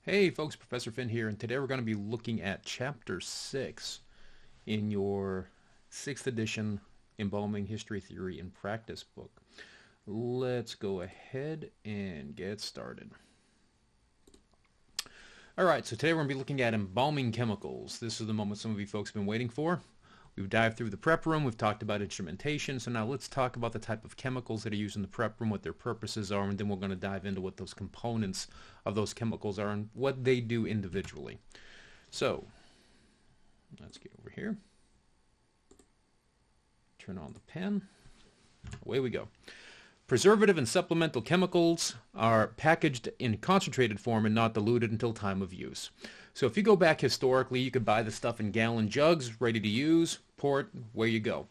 Hey folks, Professor Finn here, and today we're going to be looking at Chapter 6 in your 6th edition Embalming History, Theory, and Practice book. Let's go ahead and get started. Alright, so today we're going to be looking at embalming chemicals. This is the moment some of you folks have been waiting for. We've dived through the prep room, we've talked about instrumentation, so now let's talk about the type of chemicals that are used in the prep room, what their purposes are, and then we're going to dive into what those components of those chemicals are and what they do individually. So, let's get over here. Turn on the pen. Away we go. Preservative and supplemental chemicals are packaged in concentrated form and not diluted until time of use. So if you go back historically, you could buy the stuff in gallon jugs, ready to use, pour it, where you go.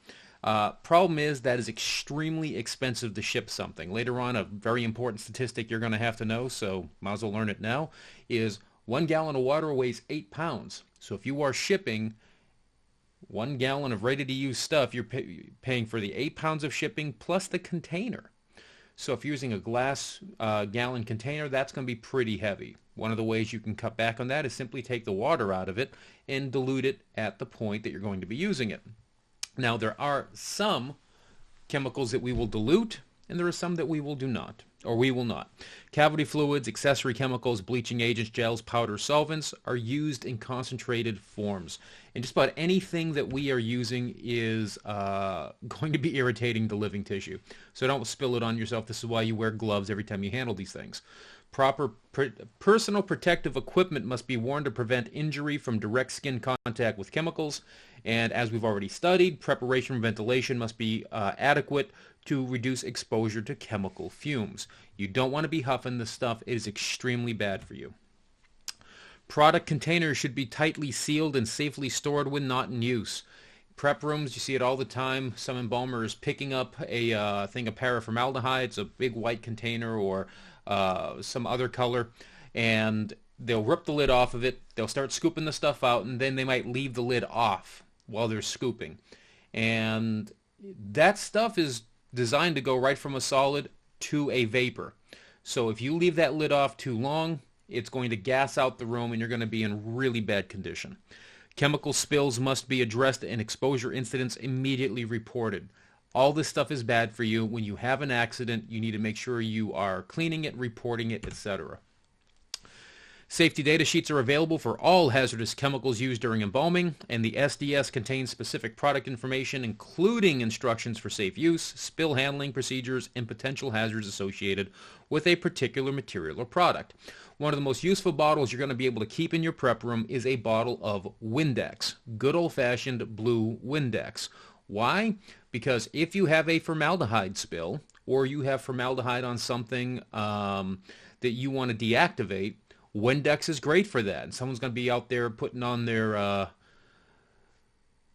Problem is that is extremely expensive to ship something. Later on, a very important statistic you're going to have to know, so might as well learn it now, is 1 gallon of water weighs 8 pounds. So if you are shipping 1 gallon of ready-to-use stuff, you're paying for the 8 pounds of shipping plus the container. So if you're using a glass gallon container, that's going to be pretty heavy. One of the ways you can cut back on that is simply take the water out of it and dilute it at the point that you're going to be using it. Now, there are some chemicals that we will dilute, and there are some that we will do not, or we will not. Cavity fluids, accessory chemicals, bleaching agents, gels, powders, solvents are used in concentrated forms. And just about anything that we are using is going to be irritating to living tissue. So don't spill it on yourself. This is why you wear gloves every time you handle these things. Proper personal protective equipment must be worn to prevent injury from direct skin contact with chemicals. And as we've already studied, preparation and ventilation must be adequate to reduce exposure to chemical fumes. You don't want to be huffing this stuff. It is extremely bad for you. Product containers should be tightly sealed and safely stored when not in use. Prep rooms, you see it all the time. Some embalmers picking up a thing of paraformaldehydes, a big white container or some other color, and they'll rip the lid off of it. They'll start scooping the stuff out, and then they might leave the lid off while they're scooping. And that stuff is designed to go right from a solid to a vapor. So if you leave that lid off too long, it's going to gas out the room and you're going to be in really bad condition. Chemical spills must be addressed and exposure incidents immediately reported. All this stuff is bad for you. When you have an accident, you need to make sure you are cleaning it, reporting it, etc. Safety data sheets are available for all hazardous chemicals used during embalming, and the SDS contains specific product information, including instructions for safe use, spill handling procedures, and potential hazards associated with a particular material or product. One of the most useful bottles you're going to be able to keep in your prep room is a bottle of Windex, good old-fashioned blue Windex. Why? Because if you have a formaldehyde spill, or you have formaldehyde on something that you want to deactivate, Windex is great for that. And someone's going to be out there putting on their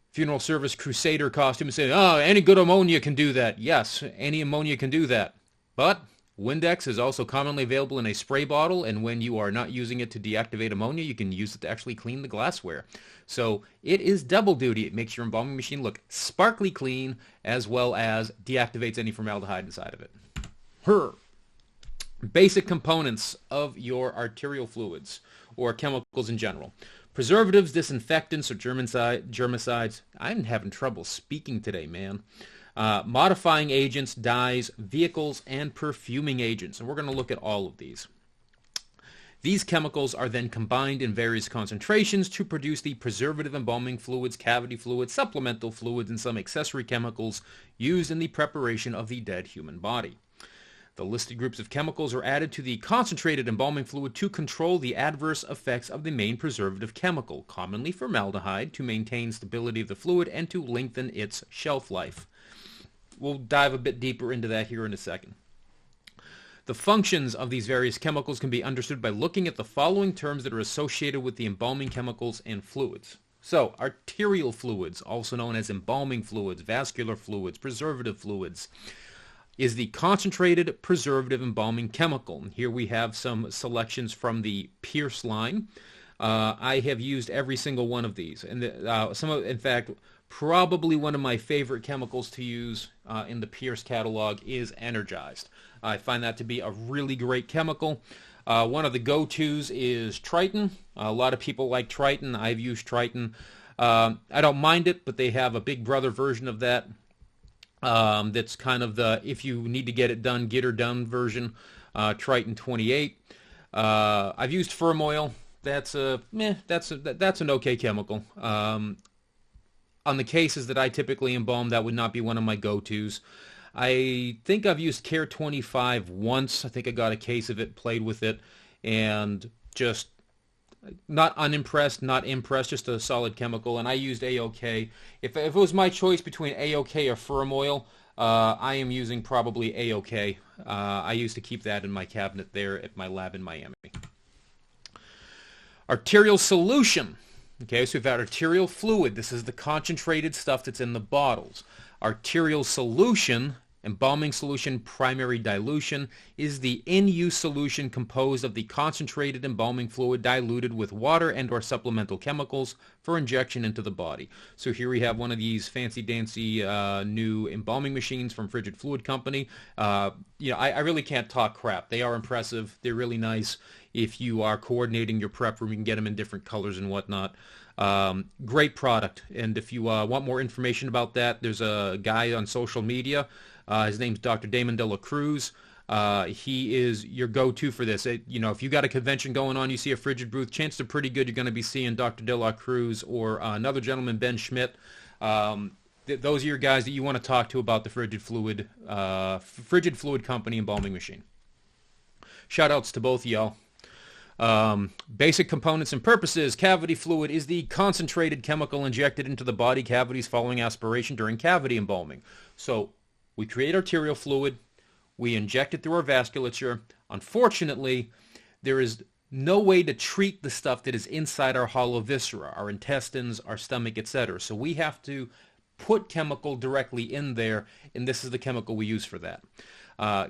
funeral service crusader costume and saying, oh, any good ammonia can do that. Yes, any ammonia can do that. But Windex is also commonly available in a spray bottle, and when you are not using it to deactivate ammonia, you can use it to actually clean the glassware. So it is double duty. It makes your embalming machine look sparkly clean, as well as deactivates any formaldehyde inside of it. Basic components of your arterial fluids, or chemicals in general. Preservatives, disinfectants, or germicides. I'm having trouble speaking today, man. Modifying agents, dyes, vehicles, and perfuming agents. And we're going to look at all of these. These chemicals are then combined in various concentrations to produce the preservative embalming fluids, cavity fluids, supplemental fluids, and some accessory chemicals used in the preparation of the dead human body. The listed groups of chemicals are added to the concentrated embalming fluid to control the adverse effects of the main preservative chemical, commonly formaldehyde, to maintain stability of the fluid and to lengthen its shelf life. We'll dive a bit deeper into that here in a second. The functions of these various chemicals can be understood by looking at the following terms that are associated with the embalming chemicals and fluids. So, arterial fluids, also known as embalming fluids, vascular fluids, preservative fluids, is the concentrated preservative embalming chemical. And here we have some selections from the Pierce line. I have used every single one of these. And in fact, probably one of my favorite chemicals to use in the Pierce catalog is Energized. I find that to be a really great chemical. One of the go-tos is Triton. A lot of people like Triton. I've used Triton. I don't mind it, but they have a big brother version of that. That's kind of the, if you need to get it done, get her done version. Triton 28. I've used Firm Oil. That's an okay chemical. On the cases that I typically embalm, that would not be one of my go-tos. I think I've used Care 25 once. I think I got a case of it, played with it, and just not unimpressed, not impressed, just a solid chemical. And I used AOK. If it was my choice between AOK or Firm Oil, I am using probably AOK. I used to keep that in my cabinet there at my lab in Miami. Arterial solution. Okay, so we've got arterial fluid. This is the concentrated stuff that's in the bottles. Arterial solution, embalming solution, primary dilution, is the in-use solution composed of the concentrated embalming fluid diluted with water and or supplemental chemicals for injection into the body. So here we have one of these fancy-dancy new embalming machines from Frigid Fluid Company. I really can't talk crap. They are impressive. They're really nice. If you are coordinating your prep room, you can get them in different colors and whatnot. Great product. And if you want more information about that, there's a guy on social media. His name's Dr. Damon De La Cruz. He is your go-to for this. If you got a convention going on, you see a Frigid booth, chances are pretty good you're going to be seeing Dr. De La Cruz or another gentleman, Ben Schmidt. Those are your guys that you want to talk to about the Frigid Fluid Company embalming machine. Shout-outs to both of y'all. Basic components and purposes. Cavity fluid is the concentrated chemical injected into the body cavities following aspiration during cavity embalming. So we create arterial fluid, we inject it through our vasculature. Unfortunately, there is no way to treat the stuff that is inside our hollow viscera, our intestines, our stomach, etc. So we have to put chemical directly in there, and this is the chemical we use for that.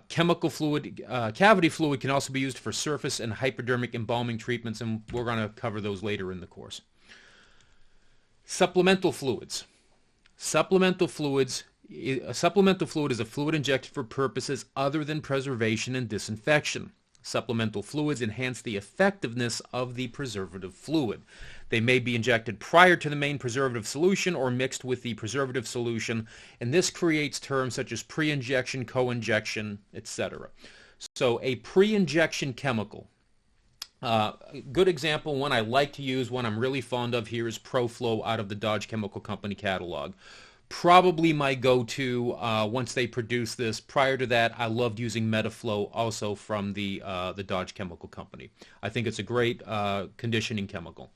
Chemical fluid, cavity fluid can also be used for surface and hypodermic embalming treatments, and we're going to cover those later in the course. Supplemental fluids. Supplemental fluid is a fluid injected for purposes other than preservation and disinfection. Supplemental fluids enhance the effectiveness of the preservative fluid. They may be injected prior to the main preservative solution or mixed with the preservative solution, and this creates terms such as pre-injection, co-injection, etc. So a pre-injection chemical, good example, one I like to use, one I'm really fond of here is ProFlow out of the Dodge Chemical Company catalog. Probably my go-to once they produce this. Prior to that, I loved using Metaflow, also from the Dodge Chemical Company. I think it's a great conditioning chemical.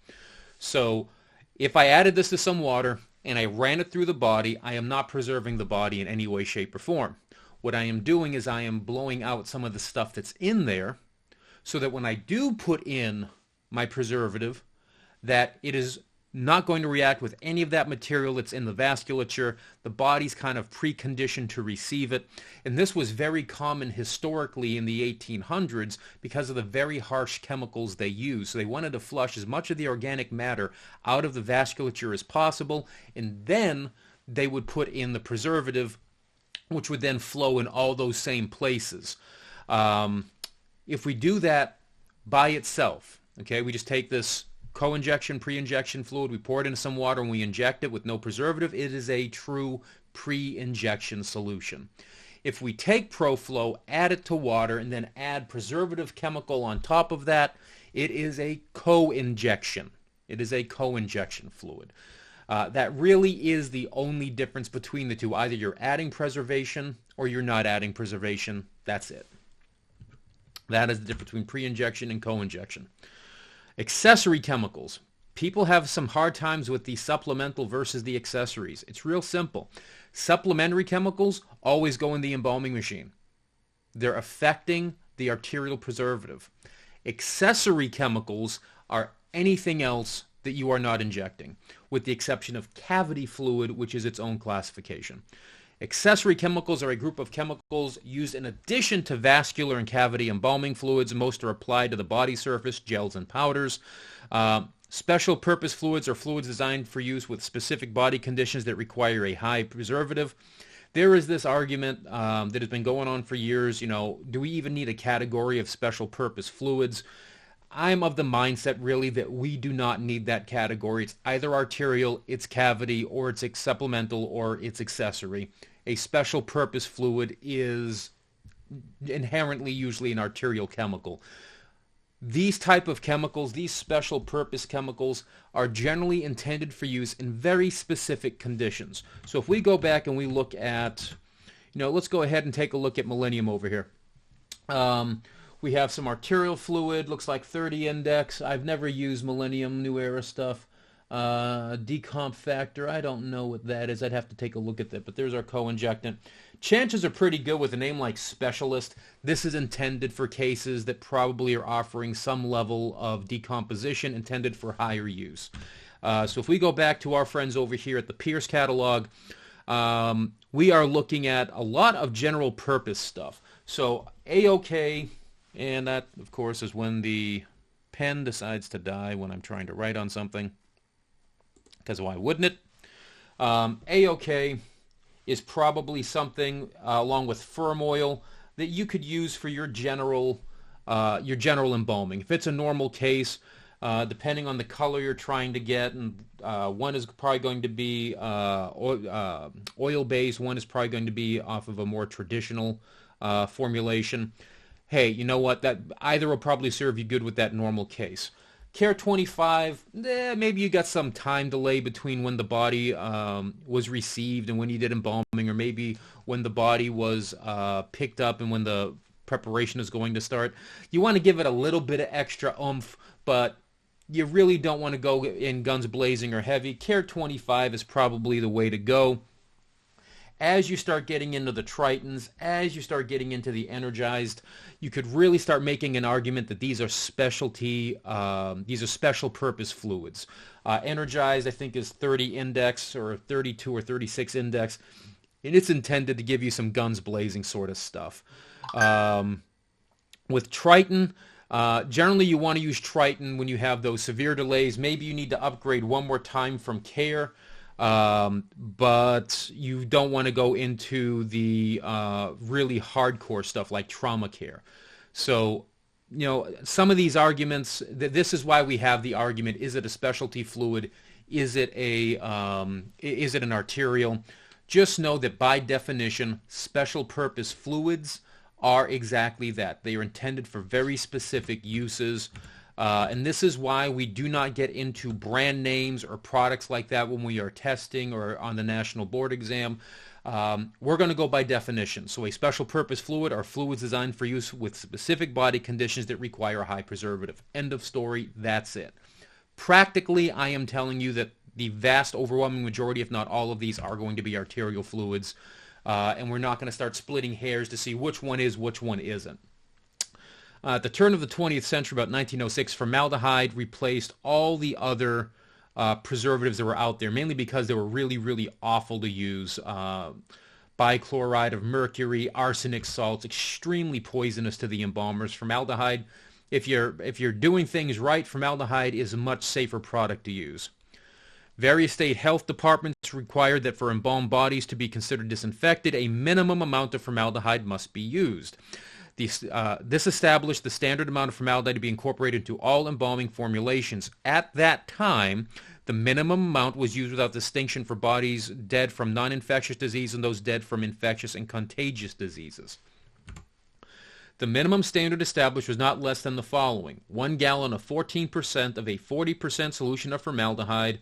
So if I added this to some water and I ran it through the body, I am not preserving the body in any way, shape, or form. What I am doing is I am blowing out some of the stuff that's in there so that when I do put in my preservative, that it is not going to react with any of that material that's in the vasculature. The body's kind of preconditioned to receive it. And this was very common historically in the 1800s because of the very harsh chemicals they used. So they wanted to flush as much of the organic matter out of the vasculature as possible, and then they would put in the preservative, which would then flow in all those same places. If we do that by itself, okay, we just take this co-injection, pre-injection fluid, we pour it into some water and we inject it with no preservative, it is a true pre-injection solution. If we take ProFlow, add it to water, and then add preservative chemical on top of that, it is a co-injection. It is a co-injection fluid. That really is the only difference between the two. Either you're adding preservation or you're not adding preservation. That's it. That is the difference between pre-injection and co-injection. Accessory chemicals. People have some hard times with the supplemental versus the accessories. It's real simple. Supplementary chemicals always go in the embalming machine. They're affecting the arterial preservative. Accessory chemicals are anything else that you are not injecting, with the exception of cavity fluid, which is its own classification. Accessory chemicals are a group of chemicals used in addition to vascular and cavity embalming fluids. Most are applied to the body surface, gels and powders. Special purpose fluids are fluids designed for use with specific body conditions that require a high preservative. There is this argument that has been going on for years, do we even need a category of special purpose fluids? I'm of the mindset really that we do not need that category. It's either arterial, it's cavity, or it's supplemental, or it's accessory. A special purpose fluid is inherently usually an arterial chemical. These type of chemicals, these special purpose chemicals, are generally intended for use in very specific conditions. So if we go back and we look at, let's go ahead and take a look at Millennium over here. We have some arterial fluid, looks like 30 index. I've never used Millennium New Era stuff. Decomp factor, I don't know what that is. I'd have to take a look at that, but there's our co-injectant. Chances are pretty good with a name like Specialist. This is intended for cases that probably are offering some level of decomposition intended for higher use. So if we go back to our friends over here at the Pierce catalog, we are looking at a lot of general purpose stuff. So A-OK, and that, of course, is when the pen decides to die when I'm trying to write on something. Because why wouldn't it? A-OK is probably something along with firm oil that you could use for your general embalming. If it's a normal case, depending on the color you're trying to get, and one is probably going to be oil-based, one is probably going to be off of a more traditional formulation. Hey, you know what? That either will probably serve you good with that normal case. Care 25, maybe you got some time delay between when the body was received and when you did embalming, or maybe when the body was picked up and when the preparation is going to start. You want to give it a little bit of extra oomph, but you really don't want to go in guns blazing or heavy. Care 25 is probably the way to go. As you start getting into the Tritons, as you start getting into the energized, you could really start making an argument that these are special purpose fluids. Energized, I think, is 30 index or 32 or 36 index, and it's intended to give you some guns blazing sort of stuff. With Triton, generally you want to use Triton when you have those severe delays. Maybe you need to upgrade one more time from Care. But you don't want to go into the really hardcore stuff like trauma care. So, some of these arguments, this is why we have the argument, is it a specialty fluid? Is it an arterial? Just know that by definition, special purpose fluids are exactly that. They are intended for very specific uses. And this is why we do not get into brand names or products like that when we are testing or on the national board exam. We're going to go by definition. So a special purpose fluid are fluids designed for use with specific body conditions that require high preservative. End of story. That's it. Practically, I am telling you that the vast overwhelming majority, if not all of these, are going to be arterial fluids. And we're not going to start splitting hairs to see which one is, which one isn't. At the turn of the 20th century, about 1906, formaldehyde replaced all the other preservatives that were out there, mainly because they were really, really awful to use. Bichloride of mercury, arsenic salts, extremely poisonous to the embalmers. Formaldehyde, if you're doing things right, formaldehyde is a much safer product to use. Various state health departments required that for embalmed bodies to be considered disinfected, a minimum amount of formaldehyde must be used. This established the standard amount of formaldehyde to be incorporated into all embalming formulations. At that time, the minimum amount was used without distinction for bodies dead from non-infectious disease and those dead from infectious and contagious diseases. The minimum standard established was not less than the following: 1 gallon of 14% of a 40% solution of formaldehyde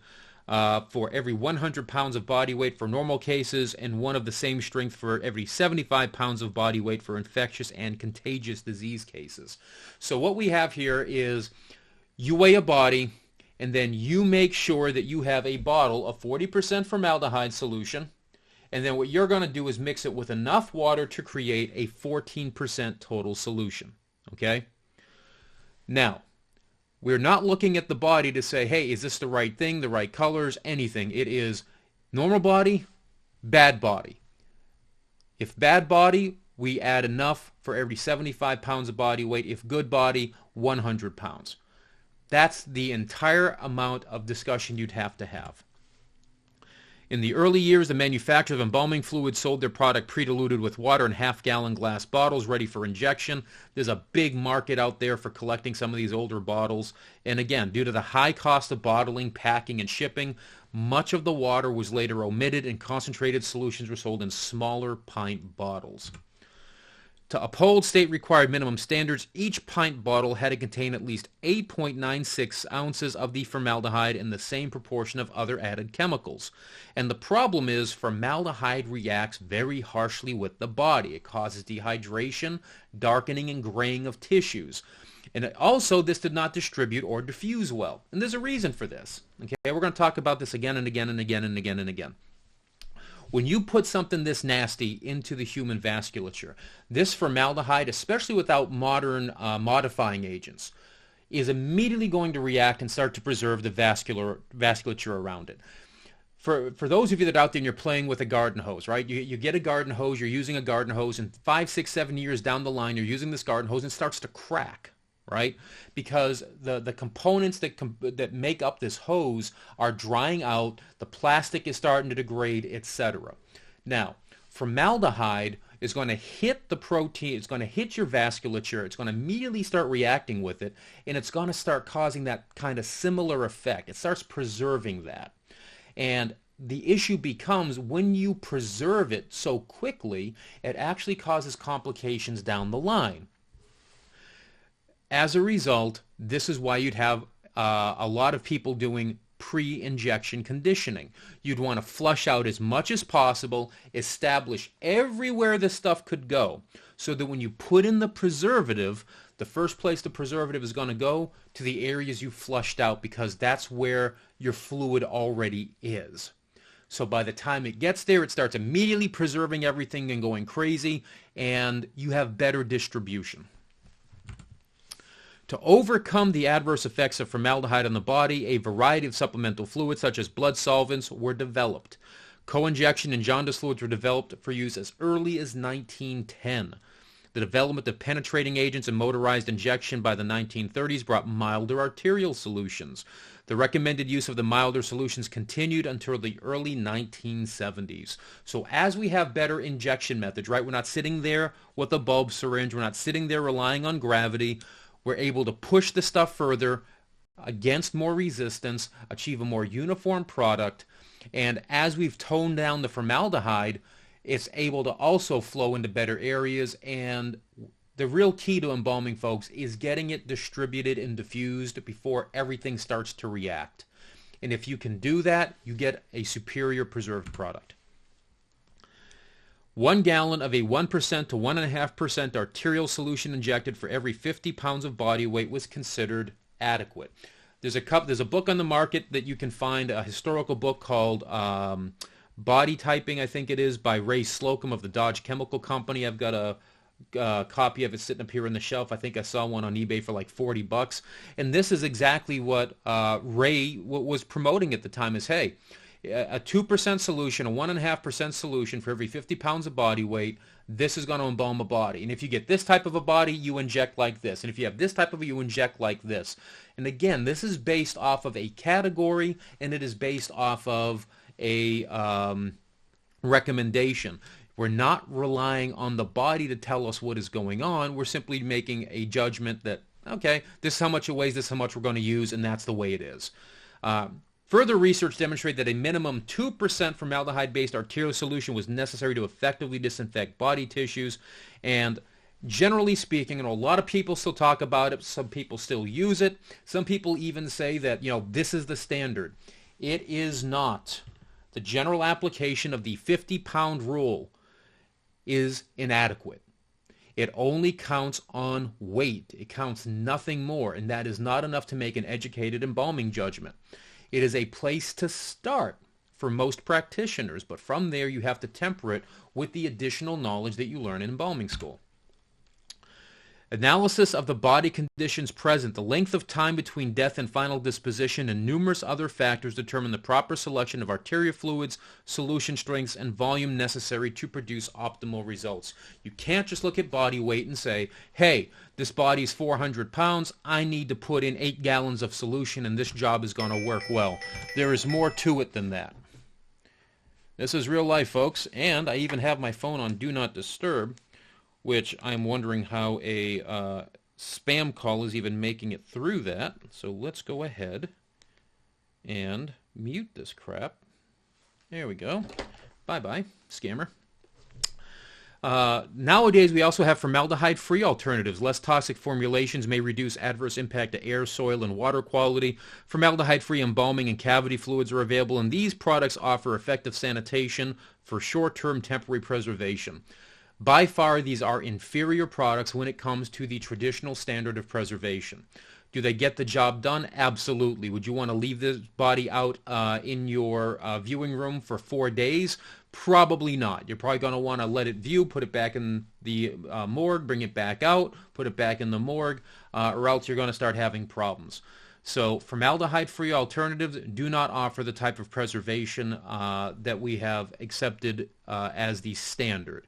for every 100 pounds of body weight for normal cases, and one of the same strength for every 75 pounds of body weight for infectious and contagious disease cases. So what we have here is you weigh a body, and then you make sure that you have a bottle of 40% formaldehyde solution, and then what you're going to do is mix it with enough water to create a 14% total solution. Okay? Now, we're not looking at the body to say, hey, is this the right thing, the right colors, anything. It is normal body, bad body. If bad body, we add enough for every 75 pounds of body weight. If good body, 100 pounds. That's the entire amount of discussion you'd have to have. In the early years, the manufacturers of embalming fluids sold their product pre-diluted with water in half-gallon glass bottles ready for injection. There's a big market out there for collecting some of these older bottles. And again, due to the high cost of bottling, packing, and shipping, much of the water was later omitted and concentrated solutions were sold in smaller pint bottles. To uphold state-required minimum standards, each pint bottle had to contain at least 8.96 ounces of the formaldehyde in the same proportion of other added chemicals. And the problem is formaldehyde reacts very harshly with the body. It causes dehydration, darkening, and graying of tissues. And also, this did not distribute or diffuse well. And there's a reason for this. Okay, we're going to talk about this again and again and again and again and again. When you put something this nasty into the human vasculature, this formaldehyde, especially without modern modifying agents, is immediately going to react and start to preserve the vasculature around it. For those of you that are out there and you're playing with a garden hose, right? You get a garden hose, you're using a garden hose, and 5, 6, 7 years down the line, you're using this garden hose and it starts to crack. Right? Because the components that make up this hose are drying out, the plastic is starting to degrade, etc. Now, formaldehyde is going to hit the protein, it's going to hit your vasculature, it's going to immediately start reacting with it, and it's going to start causing that kind of similar effect. It starts preserving that. And the issue becomes when you preserve it so quickly, it actually causes complications down the line. As a result, this is why you'd have a lot of people doing pre-injection conditioning. You'd want to flush out as much as possible, establish everywhere this stuff could go, so that when you put in the preservative, the first place the preservative is going to go to the areas you flushed out, because that's where your fluid already is. So by the time it gets there, it starts immediately preserving everything and going crazy, and you have better distribution. To overcome the adverse effects of formaldehyde on the body, a variety of supplemental fluids such as blood solvents were developed. Co-injection and jaundice fluids were developed for use as early as 1910. The development of penetrating agents and motorized injection by the 1930s brought milder arterial solutions. The recommended use of the milder solutions continued until the early 1970s. So as we have better injection methods, right, we're not sitting there with a bulb syringe, we're not sitting there relying on gravity, we're able to push the stuff further against more resistance, achieve a more uniform product, and as we've toned down the formaldehyde, it's able to also flow into better areas. And the real key to embalming, folks, is getting it distributed and diffused before everything starts to react. And if you can do that, you get a superior preserved product. 1 gallon of a 1% to 1.5% arterial solution injected for every 50 pounds of body weight was considered adequate. There's a book on the market that you can find, a historical book called Body Typing, I think it is, by Ray Slocum of the Dodge Chemical Company. I've got a copy of it sitting up here on the shelf. I think I saw one on eBay for like $40. And this is exactly what Ray was promoting at the time is, hey, a 2% solution, a 1.5% solution for every 50 pounds of body weight, this is going to embalm a body. And if you get this type of a body, you inject like this. And if you have this type of you inject like this. And again, this is based off of a category, and it is based off of a recommendation. We're not relying on the body to tell us what is going on. We're simply making a judgment that, okay, this is how much it weighs, this is how much we're going to use, and that's the way it is. Further research demonstrated that a minimum 2% formaldehyde-based arterial solution was necessary to effectively disinfect body tissues. And generally speaking, a lot of people still talk about it. Some people still use it. Some people even say that, this is the standard. It is not. The general application of the 50-pound rule is inadequate. It only counts on weight. It counts nothing more, and that is not enough to make an educated embalming judgment. It is a place to start for most practitioners, but from there you have to temper it with the additional knowledge that you learn in embalming school. Analysis of the body conditions present, the length of time between death and final disposition, and numerous other factors determine the proper selection of arterial fluids, solution strengths, and volume necessary to produce optimal results. You can't just look at body weight and say, hey, this body is 400 pounds, I need to put in 8 gallons of solution and this job is going to work well. There is more to it than that. This is real life, folks, and I even have my phone on Do Not Disturb, which I'm wondering how a spam call is even making it through that. So let's go ahead and mute this crap. There we go. Bye-bye, scammer. Nowadays, we also have formaldehyde-free alternatives. Less toxic formulations may reduce adverse impact to air, soil, and water quality. Formaldehyde-free embalming and cavity fluids are available, and these products offer effective sanitation for short-term temporary preservation. By far, these are inferior products when it comes to the traditional standard of preservation. Do they get the job done? Absolutely. Would you want to leave this body out in your viewing room for 4 days? Probably not. You're probably going to want to let it view, put it back in the morgue, bring it back out, put it back in the morgue, or else you're going to start having problems. So formaldehyde-free alternatives do not offer the type of preservation that we have accepted as the standard.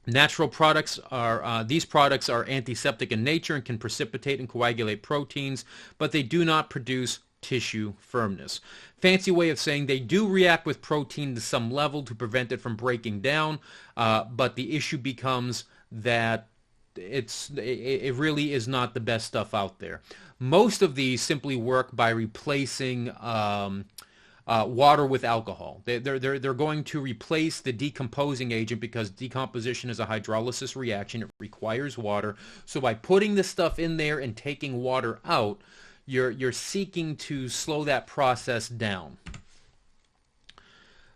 Natural products are, these products are antiseptic in nature and can precipitate and coagulate proteins, but they do not produce tissue firmness. Fancy way of saying they do react with protein to some level to prevent it from breaking down, but the issue becomes that it really is not the best stuff out there. Most of these simply work by replacing water with alcohol. They're going to replace the decomposing agent because decomposition is a hydrolysis reaction. It requires water. So by putting this stuff in there and taking water out, you're seeking to slow that process down.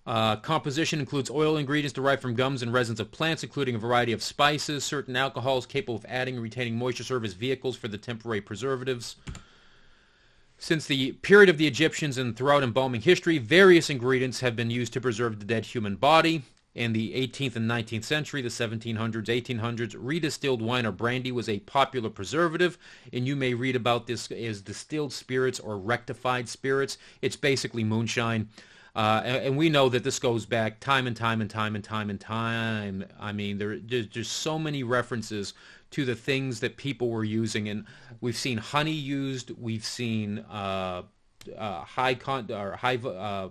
Composition includes oil ingredients derived from gums and resins of plants, including a variety of spices. Certain alcohols capable of adding and retaining moisture serve as vehicles for the temporary preservatives. Since the period of the Egyptians and throughout embalming history, various ingredients have been used to preserve the dead human body. In the 18th and 19th century, the 1700s, 1800s, redistilled wine or brandy was a popular preservative, and you may read about this as distilled spirits or rectified spirits. It's basically moonshine. And we know that this goes back time and time and time and time and time. I mean, there's just so many references to the things that people were using, and we've seen honey used. We've seen high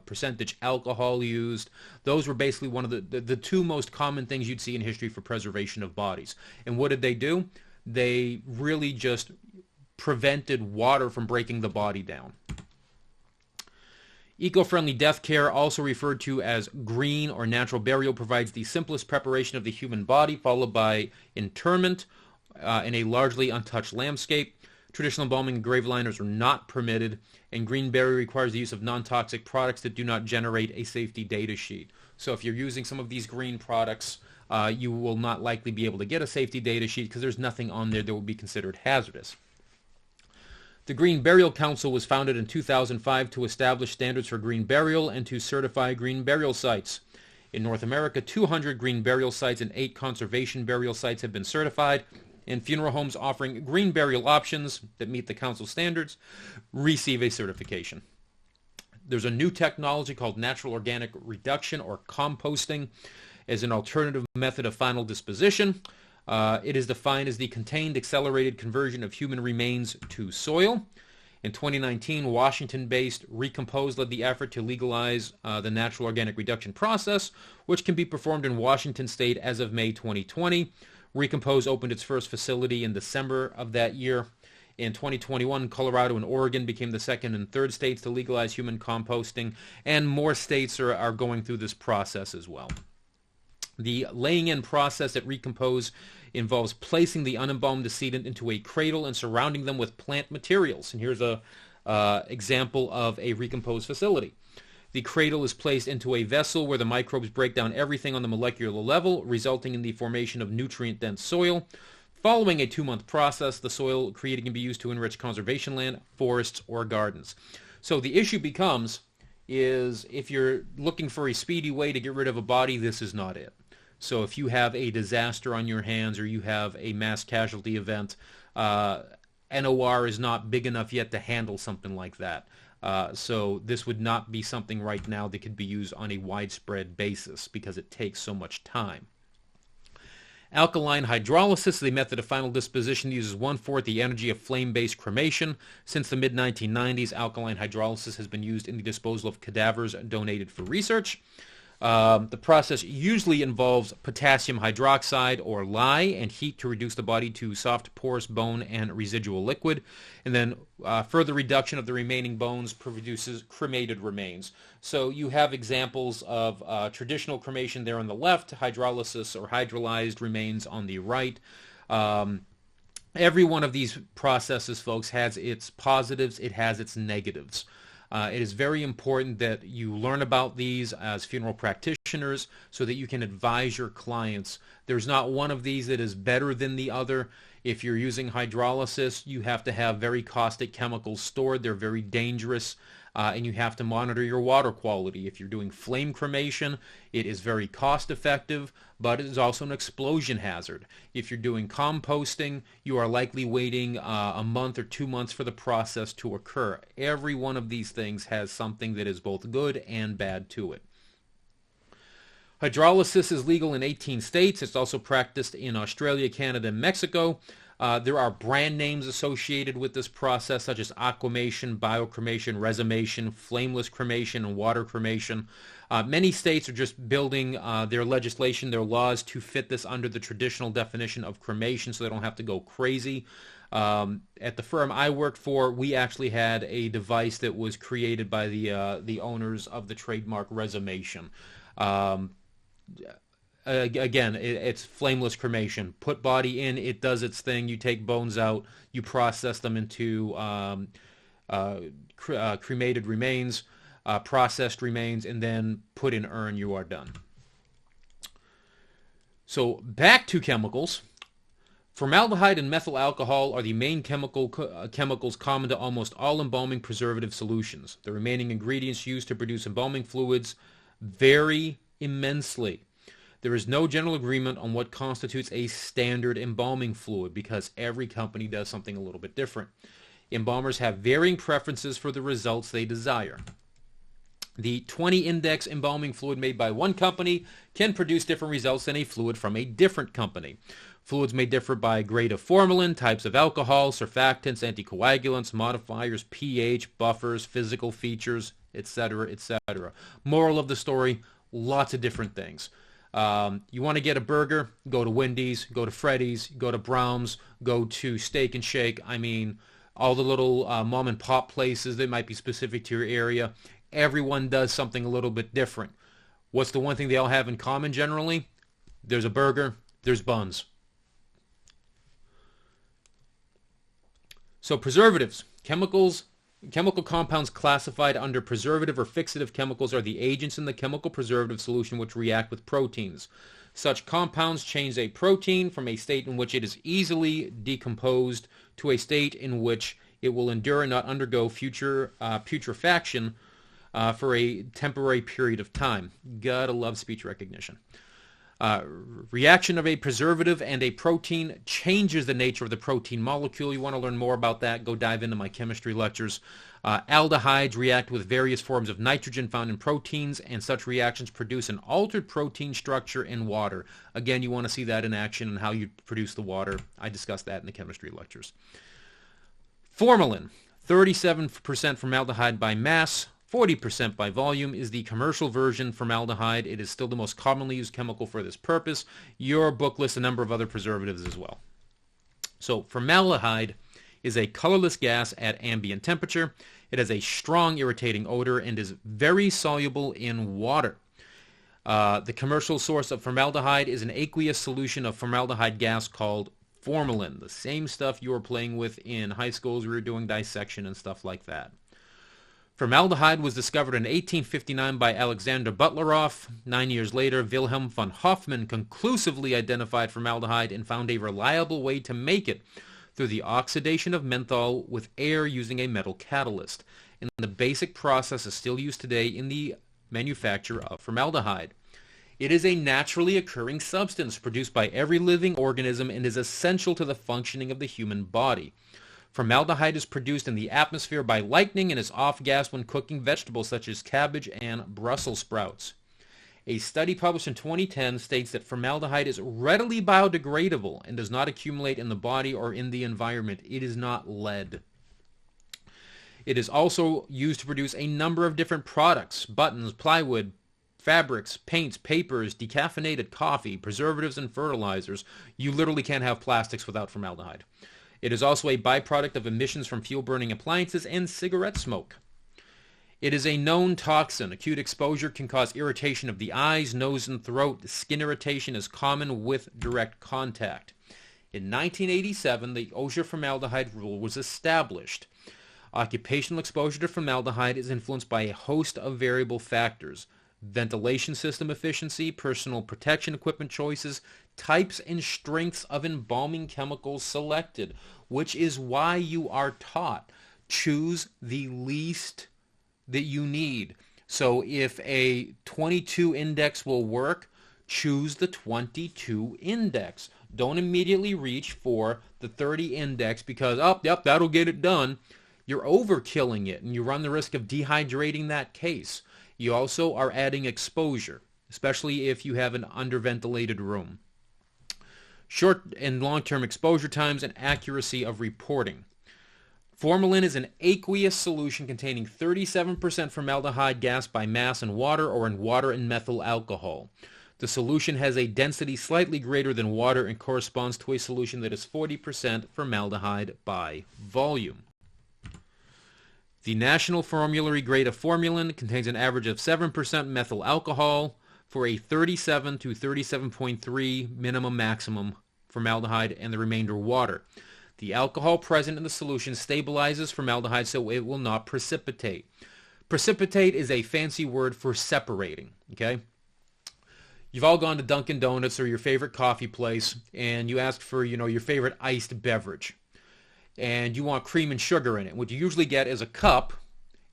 percentage alcohol used. Those were basically one of the two most common things you'd see in history for preservation of bodies. And what did they do? They really just prevented water from breaking the body down. Eco-friendly death care, also referred to as green or natural burial, provides the simplest preparation of the human body, followed by interment in a largely untouched landscape. Traditional embalming and grave liners are not permitted, and green burial requires the use of non-toxic products that do not generate a safety data sheet. So if you're using some of these green products, you will not likely be able to get a safety data sheet because there's nothing on there that will be considered hazardous. The Green Burial Council was founded in 2005 to establish standards for green burial and to certify green burial sites. In North America, 200 green burial sites and 8 conservation burial sites have been certified, and funeral homes offering green burial options that meet the council standards receive a certification. There's a new technology called natural organic reduction or composting as an alternative method of final disposition. It is defined as the contained accelerated conversion of human remains to soil. In 2019, Washington-based Recompose led the effort to legalize the natural organic reduction process, which can be performed in Washington state as of May 2020. Recompose opened its first facility in December of that year. In 2021, Colorado and Oregon became the second and third states to legalize human composting, and more states are going through this process as well. The laying-in process at Recompose involves placing the unembalmed decedent into a cradle and surrounding them with plant materials. And here's a example of a Recompose facility. The cradle is placed into a vessel where the microbes break down everything on the molecular level, resulting in the formation of nutrient-dense soil. Following a 2-month process, the soil created can be used to enrich conservation land, forests, or gardens. So the issue becomes is if you're looking for a speedy way to get rid of a body, this is not it. So if you have a disaster on your hands or you have a mass casualty event, NOR is not big enough yet to handle something like that. So this would not be something right now that could be used on a widespread basis because it takes so much time. Alkaline hydrolysis is a method of final disposition that uses 1/4 the energy of flame-based cremation. Since the mid-1990s, alkaline hydrolysis has been used in the disposal of cadavers donated for research. The process usually involves potassium hydroxide or lye and heat to reduce the body to soft porous bone and residual liquid, and then further reduction of the remaining bones produces cremated remains. So you have examples of traditional cremation there on the left, hydrolysis or hydrolyzed remains on the right. Every one of these processes, folks, has its positives, it has its negatives. It is very important that you learn about these as funeral practitioners so that you can advise your clients. There's not one of these that is better than the other. If you're using hydrolysis, you have to have very caustic chemicals stored. They're very dangerous, and you have to monitor your water quality. If you're doing flame cremation, it is very cost effective, but it is also an explosion hazard. If you're doing composting, you are likely waiting a month or 2 months for the process to occur. Every one of these things has something that is both good and bad to it. Hydrolysis is legal in 18 states. It's also practiced in Australia, Canada, and Mexico. There are brand names associated with this process, such as aquamation, biocremation, resomation, flameless cremation, and water cremation. Many states are just building their legislation, their laws to fit this under the traditional definition of cremation so they don't have to go crazy. At the firm I worked for, we actually had a device that was created by the owners of the trademark resomation. Again, it's flameless cremation. Put body in, it does its thing. You take bones out, you process them into cremated remains, processed remains, and then put in urn. You are done. So back to chemicals. Formaldehyde and methyl alcohol are the main chemicals common to almost all embalming preservative solutions. The remaining ingredients used to produce embalming fluids vary immensely. There is no general agreement on what constitutes a standard embalming fluid because every company does something a little bit different. Embalmers have varying preferences for the results they desire. The 20-index embalming fluid made by one company can produce different results than a fluid from a different company. Fluids may differ by grade of formalin, types of alcohol, surfactants, anticoagulants, modifiers, pH, buffers, physical features, etc., etc. Moral of the story, lots of different things. You want to get a burger, go to Wendy's, go to Freddy's, go to Brown's, go to Steak and Shake. I mean, all the little mom and pop places that might be specific to your area. Everyone does something a little bit different. What's the one thing they all have in common generally? There's a burger, there's buns. So preservatives, chemical compounds classified under preservative or fixative chemicals are the agents in the chemical preservative solution which react with proteins. Such compounds change a protein from a state in which it is easily decomposed to a state in which it will endure and not undergo putrefaction for a temporary period of time. Gotta love speech recognition. Reaction of a preservative and a protein changes the nature of the protein molecule. You want to learn more about that, go dive into my chemistry lectures. Aldehydes react with various forms of nitrogen found in proteins, and such reactions produce an altered protein structure in water. Again, you want to see that in action and how you produce the water. I discussed that in the chemistry lectures. Formalin, 37% formaldehyde by mass, 40% by volume, is the commercial version formaldehyde. It is still the most commonly used chemical for this purpose. Your book lists a number of other preservatives as well. So formaldehyde is a colorless gas at ambient temperature. It has a strong irritating odor and is very soluble in water. The commercial source of formaldehyde is an aqueous solution of formaldehyde gas called formalin, the same stuff you were playing with in high schools where you were doing dissection and stuff like that. Formaldehyde was discovered in 1859 by Alexander Butleroff. 9 years later, Wilhelm von Hofmann conclusively identified formaldehyde and found a reliable way to make it through the oxidation of menthol with air using a metal catalyst. And the basic process is still used today in the manufacture of formaldehyde. It is a naturally occurring substance produced by every living organism and is essential to the functioning of the human body. Formaldehyde is produced in the atmosphere by lightning and is off-gassed when cooking vegetables such as cabbage and Brussels sprouts. A study published in 2010 states that formaldehyde is readily biodegradable and does not accumulate in the body or in the environment. It is not lead. It is also used to produce a number of different products: buttons, plywood, fabrics, paints, papers, decaffeinated coffee, preservatives, and fertilizers. You literally can't have plastics without formaldehyde. It is also a byproduct of emissions from fuel-burning appliances and cigarette smoke. It is a known toxin. Acute exposure can cause irritation of the eyes, nose, and throat. Skin irritation is common with direct contact. In 1987, the OSHA formaldehyde rule was established. Occupational exposure to formaldehyde is influenced by a host of variable factors: ventilation system efficiency, personal protection equipment choices, types and strengths of embalming chemicals selected, which is why you are taught choose the least that you need. So if a 22 index will work, choose the 22 index. Don't immediately reach for the 30 index because, oh, yep, that'll get it done. You're overkilling it, and you run the risk of dehydrating that case. You also are adding exposure, especially if you have an underventilated room. Short and long-term exposure times and accuracy of reporting. Formalin is an aqueous solution containing 37% formaldehyde gas by mass in water or in water and methyl alcohol. The solution has a density slightly greater than water and corresponds to a solution that is 40% formaldehyde by volume. The national formulary grade of formalin contains an average of 7% methyl alcohol for a 37 to 37.3 minimum maximum formaldehyde and the remainder water. The alcohol present in the solution stabilizes formaldehyde so it will not precipitate. Precipitate is a fancy word for separating, okay? You've all gone to Dunkin' Donuts or your favorite coffee place and you ask for, your favorite iced beverage. And you want cream and sugar in it. What you usually get is a cup,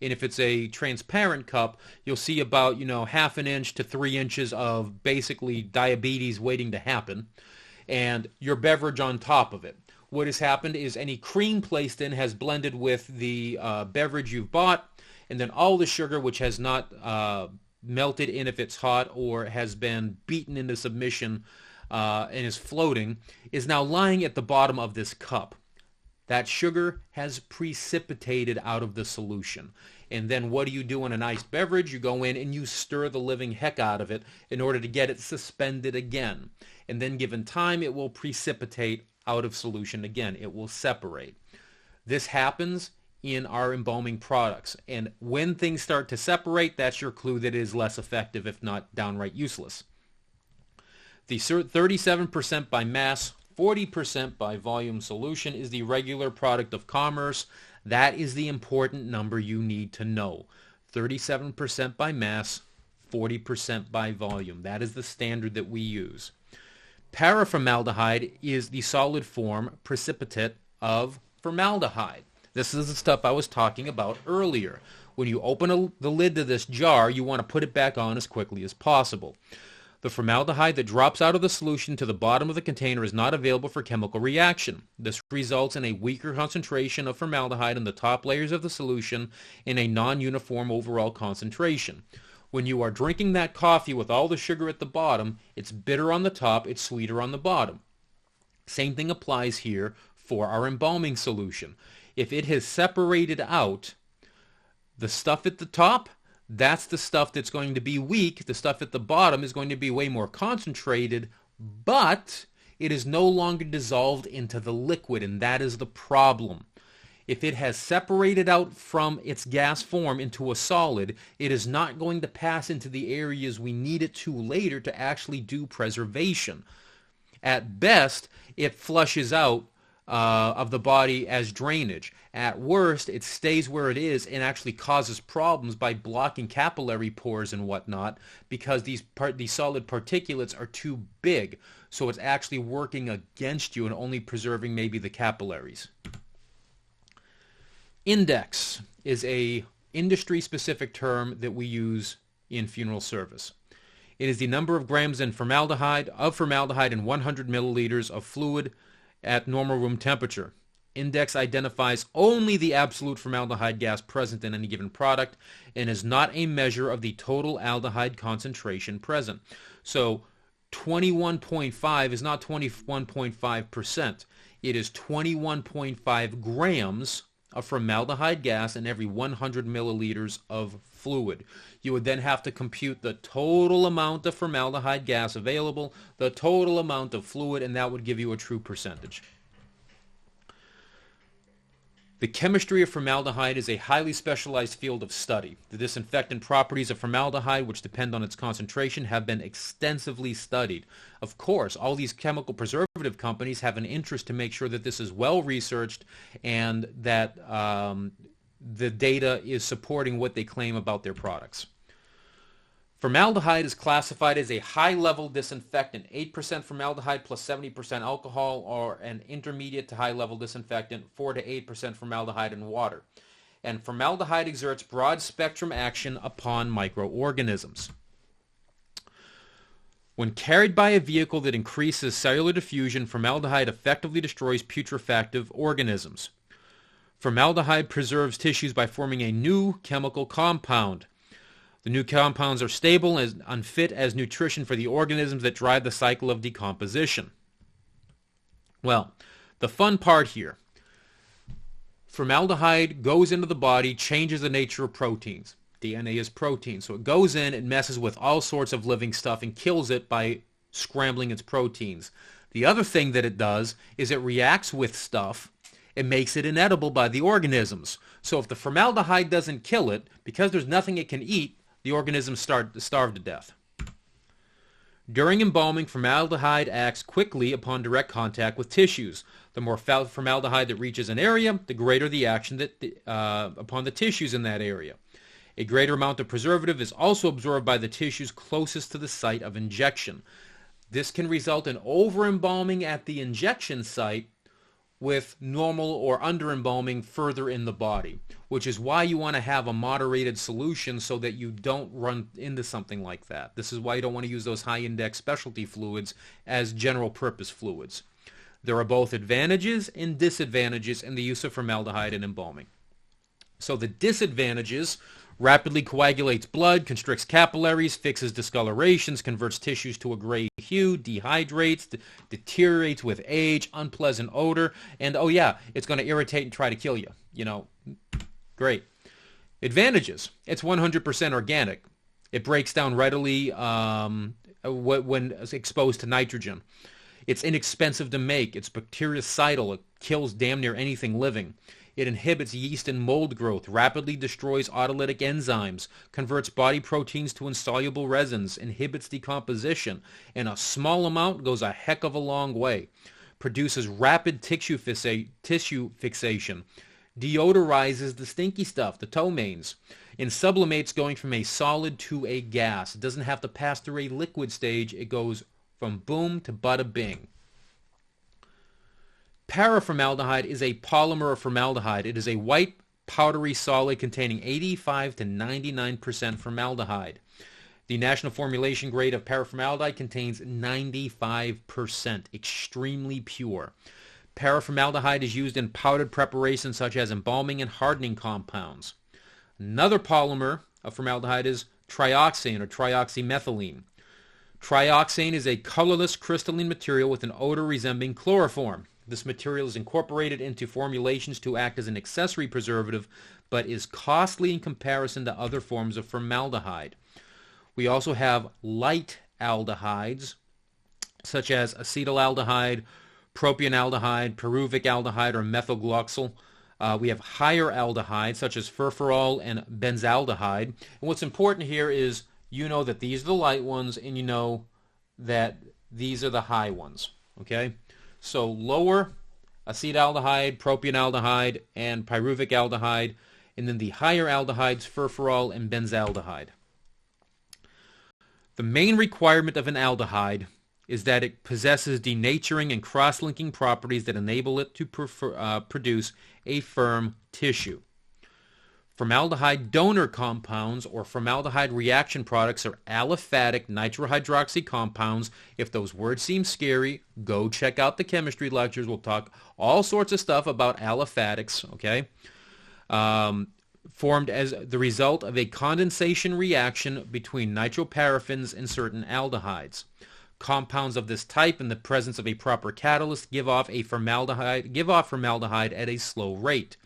and if it's a transparent cup, you'll see about, half an inch to 3 inches of basically diabetes waiting to happen, and your beverage on top of it. What has happened is any cream placed in has blended with the beverage you've bought, and then all the sugar, which has not melted in if it's hot or has been beaten into submission and is floating, is now lying at the bottom of this cup. That sugar has precipitated out of the solution. And then what do you do in an iced beverage? You go in and you stir the living heck out of it in order to get it suspended again. And then given time, it will precipitate out of solution again. It will separate. This happens in our embalming products. And when things start to separate, that's your clue that it is less effective, if not downright useless. The 37% by mass, 40% by volume solution is the regular product of commerce. That is the important number you need to know. 37% by mass, 40% by volume. That is the standard that we use. Paraformaldehyde is the solid form precipitate of formaldehyde. This is the stuff I was talking about earlier. When you open the lid to this jar, you want to put it back on as quickly as possible. The formaldehyde that drops out of the solution to the bottom of the container is not available for chemical reaction. This results in a weaker concentration of formaldehyde in the top layers of the solution and a non-uniform overall concentration. When you are drinking that coffee with all the sugar at the bottom, it's bitter on the top, it's sweeter on the bottom. Same thing applies here for our embalming solution. If it has separated out, the stuff at the top, that's the stuff that's going to be weak. The stuff at the bottom is going to be way more concentrated, but it is no longer dissolved into the liquid, and that is the problem. If it has separated out from its gas form into a solid, it is not going to pass into the areas we need it to later to actually do preservation. At best, it flushes out of the body as drainage. At worst, it stays where it is and actually causes problems by blocking capillary pores and whatnot because these solid particulates are too big. So it's actually working against you and only preserving maybe the capillaries. Index is a industry-specific term that we use in funeral service. It is the number of grams of formaldehyde in 100 milliliters of fluid at normal room temperature. index identifies only the absolute formaldehyde gas present in any given product and is not a measure of the total aldehyde concentration present. So 21.5 is not 21.5%. It is 21.5 grams of formaldehyde gas in every 100 milliliters of fluid. You would then have to compute the total amount of formaldehyde gas available, the total amount of fluid, and that would give you a true percentage. The chemistry of formaldehyde is a highly specialized field of study. The disinfectant properties of formaldehyde, which depend on its concentration, have been extensively studied. Of course, all these chemical preservative companies have an interest to make sure that this is well researched and that the data is supporting what they claim about their products. Formaldehyde is classified as a high-level disinfectant, 8% formaldehyde plus 70% alcohol, or an intermediate to high-level disinfectant, 4 to 8% formaldehyde and water. And formaldehyde exerts broad-spectrum action upon microorganisms. When carried by a vehicle that increases cellular diffusion, formaldehyde effectively destroys putrefactive organisms. Formaldehyde preserves tissues by forming a new chemical compound. The new compounds are stable and unfit as nutrition for the organisms that drive the cycle of decomposition. Well, the fun part here. Formaldehyde goes into the body, changes the nature of proteins. DNA is protein. So it goes in, it messes with all sorts of living stuff and kills it by scrambling its proteins. The other thing that it does is it reacts with stuff. It makes it inedible by the organisms. So if the formaldehyde doesn't kill it, because there's nothing it can eat, the organisms starve to death. During embalming, formaldehyde acts quickly upon direct contact with tissues. The more formaldehyde that reaches an area, the greater the action upon the tissues in that area. A greater amount of preservative is also absorbed by the tissues closest to the site of injection. This can result in over-embalming at the injection site with normal or under-embalming further in the body, which is why you want to have a moderated solution so that you don't run into something like that. This is why you don't want to use those high-index specialty fluids as general-purpose fluids. There are both advantages and disadvantages in the use of formaldehyde in embalming. So the disadvantages: rapidly coagulates blood, constricts capillaries, fixes discolorations, converts tissues to a gray hue, dehydrates, deteriorates with age, unpleasant odor, and oh yeah, it's going to irritate and try to kill you. You know, great. Advantages: it's 100% organic. It breaks down readily when exposed to nitrogen. It's inexpensive to make. It's bactericidal. It kills damn near anything living. It inhibits yeast and mold growth, rapidly destroys autolytic enzymes, converts body proteins to insoluble resins, inhibits decomposition, and a small amount goes a heck of a long way. Produces rapid tissue fixation, deodorizes the stinky stuff, the ptomaines, and sublimates, going from a solid to a gas. It doesn't have to pass through a liquid stage. It goes from boom to bada bing. Paraformaldehyde is a polymer of formaldehyde. It is a white, powdery solid containing 85 to 99% formaldehyde. The national formulation grade of paraformaldehyde contains 95%, extremely pure. Paraformaldehyde is used in powdered preparations such as embalming and hardening compounds. Another polymer of formaldehyde is trioxane or trioxymethylene. Trioxane is a colorless crystalline material with an odor resembling chloroform. This material is incorporated into formulations to act as an accessory preservative, but is costly in comparison to other forms of formaldehyde. We also have light aldehydes, such as acetaldehyde, propionaldehyde, pyruvic aldehyde, or methylglyoxal. We have higher aldehydes, such as furfural and benzaldehyde. And what's important here is you know that these are the light ones, and you know that these are the high ones, okay? So lower acetaldehyde, propionaldehyde, and pyruvic aldehyde, and then the higher aldehydes, furfural and benzaldehyde. The main requirement of an aldehyde is that it possesses denaturing and cross-linking properties that enable it to produce a firm tissue. Formaldehyde donor compounds or formaldehyde reaction products are aliphatic nitrohydroxy compounds. If those words seem scary, go check out the chemistry lectures. We'll talk all sorts of stuff about aliphatics, okay? Formed as the result of a condensation reaction between nitroparaffins and certain aldehydes. Compounds of this type, in the presence of a proper catalyst, give off formaldehyde at a slow rate.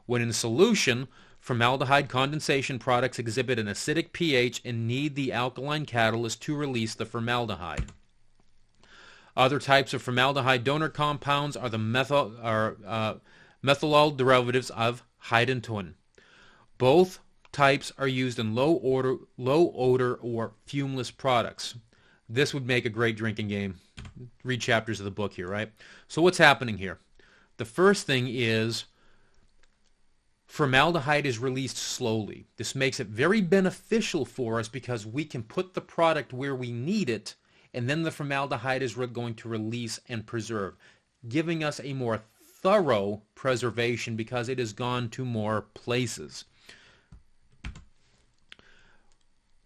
When in solution, formaldehyde condensation products exhibit an acidic pH and need the alkaline catalyst to release the formaldehyde. Other types of formaldehyde donor compounds are the methyl derivatives of hydantoin. Both types are used in low odor or fumeless products. This would make a great drinking game. Read chapters of the book here, right? So what's happening here? The first thing is formaldehyde is released slowly. This makes it very beneficial for us because we can put the product where we need it, and then the formaldehyde is going to release and preserve, giving us a more thorough preservation because it has gone to more places.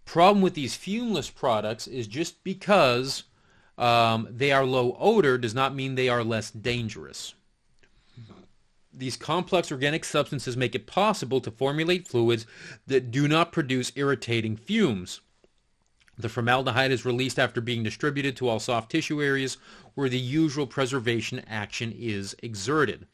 Problem with these fumeless products is just because they are low odor does not mean they are less dangerous. These complex organic substances make it possible to formulate fluids that do not produce irritating fumes. The formaldehyde is released after being distributed to all soft tissue areas where the usual preservation action is exerted.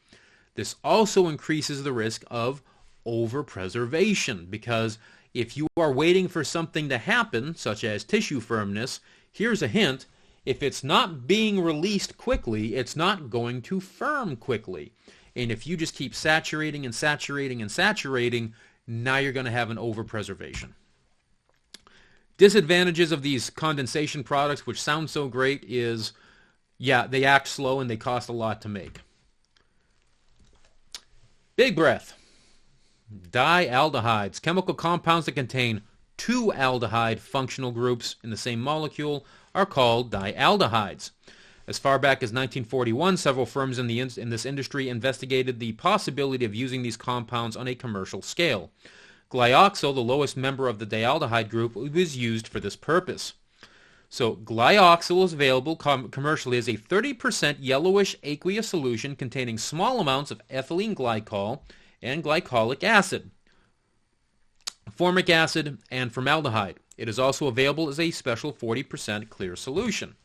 This also increases the risk of overpreservation because if you are waiting for something to happen, such as tissue firmness, here's a hint. If it's not being released quickly, it's not going to firm quickly. And if you just keep saturating and saturating and saturating, now you're going to have an overpreservation. Disadvantages of these condensation products, which sound so great, is, yeah, they act slow and they cost a lot to make. Big breath. Dialdehydes, chemical compounds that contain two aldehyde functional groups in the same molecule, are called dialdehydes. As far back as 1941, several firms in this industry investigated the possibility of using these compounds on a commercial scale. Glyoxal, the lowest member of the dialdehyde group, was used for this purpose. So glyoxal is available commercially as a 30% yellowish aqueous solution containing small amounts of ethylene glycol and glycolic acid, formic acid, and formaldehyde. It is also available as a special 40% clear solution.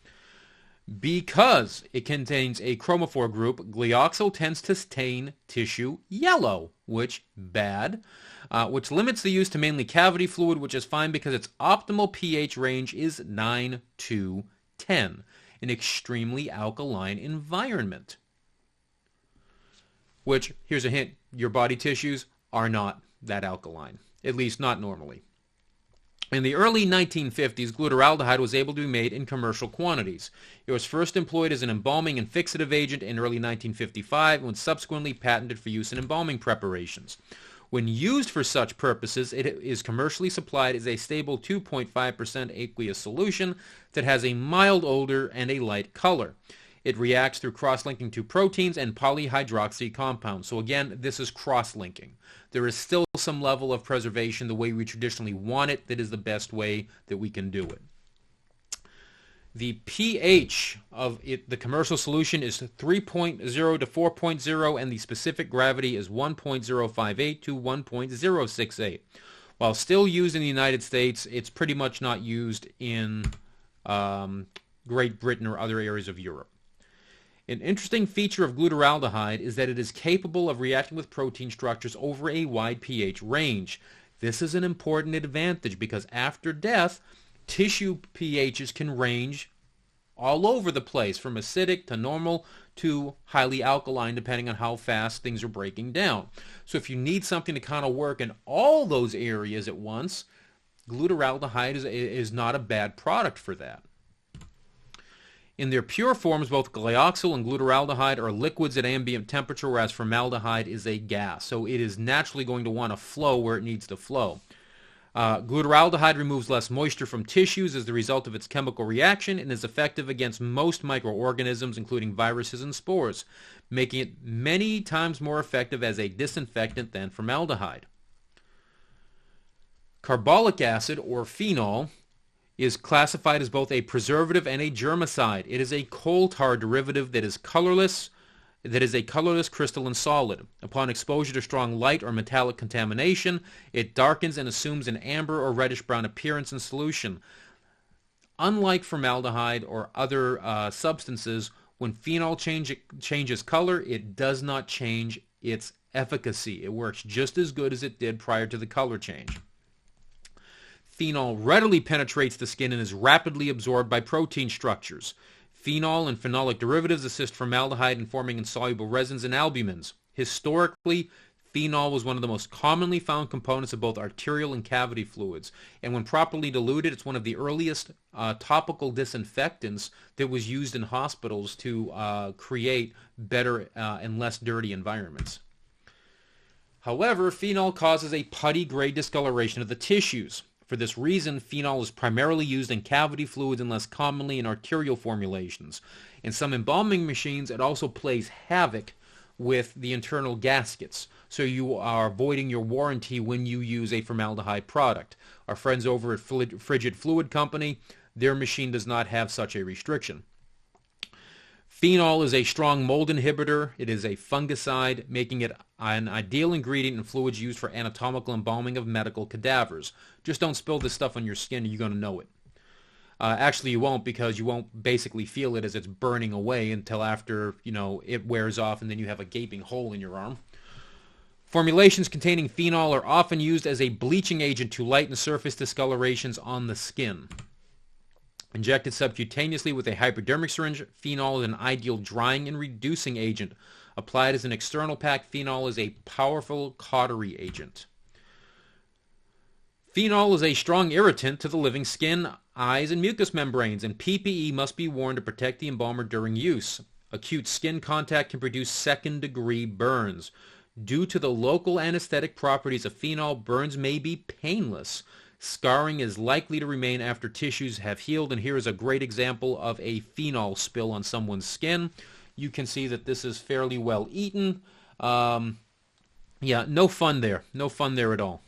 Because it contains a chromophore group, glyoxal tends to stain tissue yellow, which limits the use to mainly cavity fluid, which is fine because its optimal pH range is 9 to 10, an extremely alkaline environment. Which, here's a hint, your body tissues are not that alkaline, at least not normally. In the early 1950s, gluteraldehyde was able to be made in commercial quantities. It was first employed as an embalming and fixative agent in early 1955 and was subsequently patented for use in embalming preparations. When used for such purposes, it is commercially supplied as a stable 2.5% aqueous solution that has a mild odor and a light color. It reacts through cross-linking to proteins and polyhydroxy compounds. So again, this is cross-linking. There is still some level of preservation the way we traditionally want it. That is the best way that we can do it. The pH of the commercial solution is 3.0 to 4.0, and the specific gravity is 1.058 to 1.068. While still used in the United States, it's pretty much not used in Great Britain or other areas of Europe. An interesting feature of gluteraldehyde is that it is capable of reacting with protein structures over a wide pH range. This is an important advantage because after death, tissue pHs can range all over the place, from acidic to normal to highly alkaline, depending on how fast things are breaking down. So if you need something to kind of work in all those areas at once, gluteraldehyde is not a bad product for that. In their pure forms, both glyoxal and gluteraldehyde are liquids at ambient temperature, whereas formaldehyde is a gas. So it is naturally going to want to flow where it needs to flow. Gluteraldehyde removes less moisture from tissues as the result of its chemical reaction and is effective against most microorganisms, including viruses and spores, making it many times more effective as a disinfectant than formaldehyde. Carbolic acid, or phenol, is classified as both a preservative and a germicide. It is a coal tar derivative that is a colorless crystalline solid. Upon exposure to strong light or metallic contamination, it darkens and assumes an amber or reddish-brown appearance in solution. Unlike formaldehyde or other substances, when phenol changes color, it does not change its efficacy. It works just as good as it did prior to the color change. Phenol readily penetrates the skin and is rapidly absorbed by protein structures. Phenol and phenolic derivatives assist formaldehyde in forming insoluble resins and albumins. Historically, phenol was one of the most commonly found components of both arterial and cavity fluids, and when properly diluted, it's one of the earliest topical disinfectants that was used in hospitals to create better and less dirty environments. However, phenol causes a putty gray discoloration of the tissues. For this reason, phenol is primarily used in cavity fluids and less commonly in arterial formulations. In some embalming machines, it also plays havoc with the internal gaskets, so you are voiding your warranty when you use a formaldehyde product. Our friends over at Frigid Fluid Company, their machine does not have such a restriction. Phenol is a strong mold inhibitor. It is a fungicide, making it an ideal ingredient in fluids used for anatomical embalming of medical cadavers. Just don't spill this stuff on your skin, you're going to know it. Actually, you won't, because you won't basically feel it as it's burning away until after, it wears off and then you have a gaping hole in your arm. Formulations containing phenol are often used as a bleaching agent to lighten surface discolorations on the skin. Injected subcutaneously with a hypodermic syringe, phenol is an ideal drying and reducing agent. Applied as an external pack, phenol is a powerful cautery agent. Phenol is a strong irritant to the living skin, eyes, and mucous membranes, and PPE must be worn to protect the embalmer during use. Acute skin contact can produce second-degree burns. Due to the local anesthetic properties of phenol, burns may be painless. Scarring is likely to remain after tissues have healed, and here is a great example of a phenol spill on someone's skin. You can see that this is fairly well eaten. Yeah, no fun there. No fun there at all.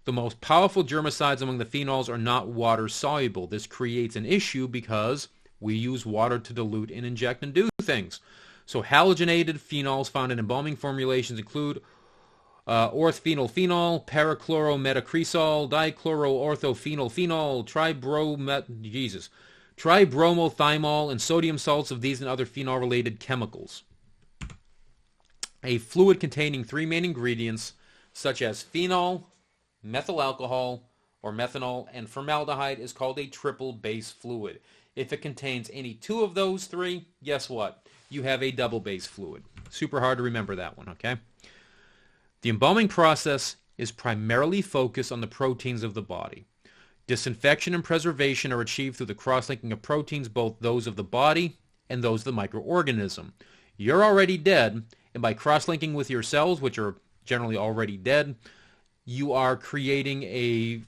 The most powerful germicides among the phenols are not water-soluble. This creates an issue because we use water to dilute and inject and do things. So halogenated phenols found in embalming formulations include orthophenylphenol, parachlorometacresol, dichloroorthophenylphenol, tribromothymol, and sodium salts of these and other phenol-related chemicals. A fluid containing three main ingredients, such as phenol, methyl alcohol, or methanol, and formaldehyde, is called a triple base fluid. If it contains any two of those three, guess what? You have a double base fluid. Super hard to remember that one, okay? The embalming process is primarily focused on the proteins of the body. Disinfection and preservation are achieved through the cross-linking of proteins, both those of the body and those of the microorganism. You're already dead, and by cross-linking with your cells, which are generally already dead, you are creating a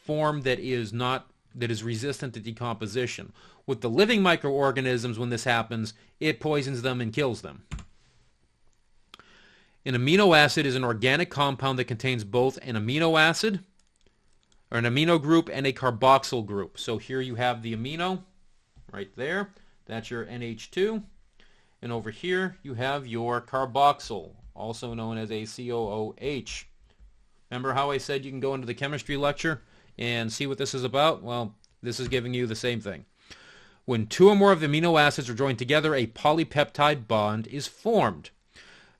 form that is resistant to decomposition. With the living microorganisms, when this happens, it poisons them and kills them. An amino acid is an organic compound that contains both an amino acid, or an amino group, and a carboxyl group. So here you have the amino, right there. That's your NH2. And over here you have your carboxyl, also known as a COOH. Remember how I said you can go into the chemistry lecture and see what this is about? Well, this is giving you the same thing. When two or more of the amino acids are joined together, a polypeptide bond is formed.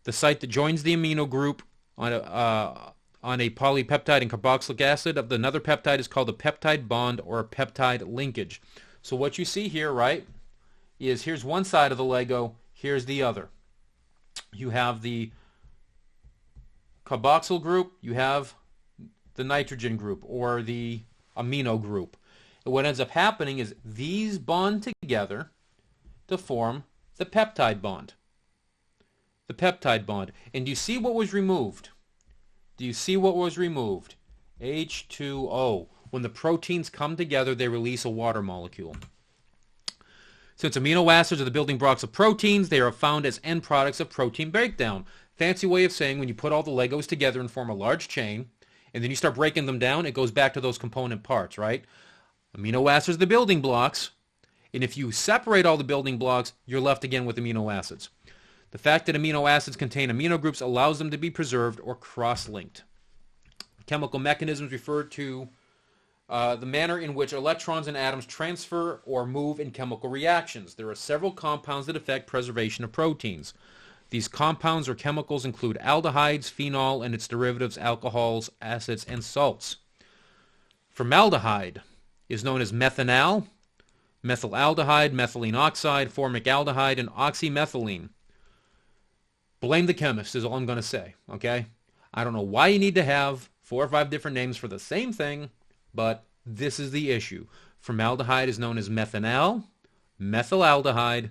The site that joins the amino group on a polypeptide and carboxylic acid of another peptide is called a peptide bond or a peptide linkage. So what you see here, right, is here's one side of the Lego, here's the other. You have the carboxyl group, you have the nitrogen group or the amino group. And what ends up happening is these bond together to form the peptide bond. The peptide bond. And do you see what was removed? Do you see what was removed? H2O. When the proteins come together, they release a water molecule. Since amino acids are the building blocks of proteins, they are found as end products of protein breakdown. Fancy way of saying when you put all the Legos together and form a large chain, And then you start breaking them down, it goes back to those component parts, right? Amino acids are the building blocks. And if you separate all the building blocks, you're left again with amino acids. The fact that amino acids contain amino groups allows them to be preserved or cross-linked. Chemical mechanisms refer to the manner in which electrons and atoms transfer or move in chemical reactions. There are several compounds that affect preservation of proteins. These compounds or chemicals include aldehydes, phenol, and its derivatives, alcohols, acids, and salts. Formaldehyde is known as methanal, methylaldehyde, methylene oxide, formic aldehyde, and oxymethylene. Blame the chemist is all I'm going to say, okay? I don't know why you need to have 4 or 5 different names for the same thing, but this is the issue. Formaldehyde is known as methanal, methylaldehyde,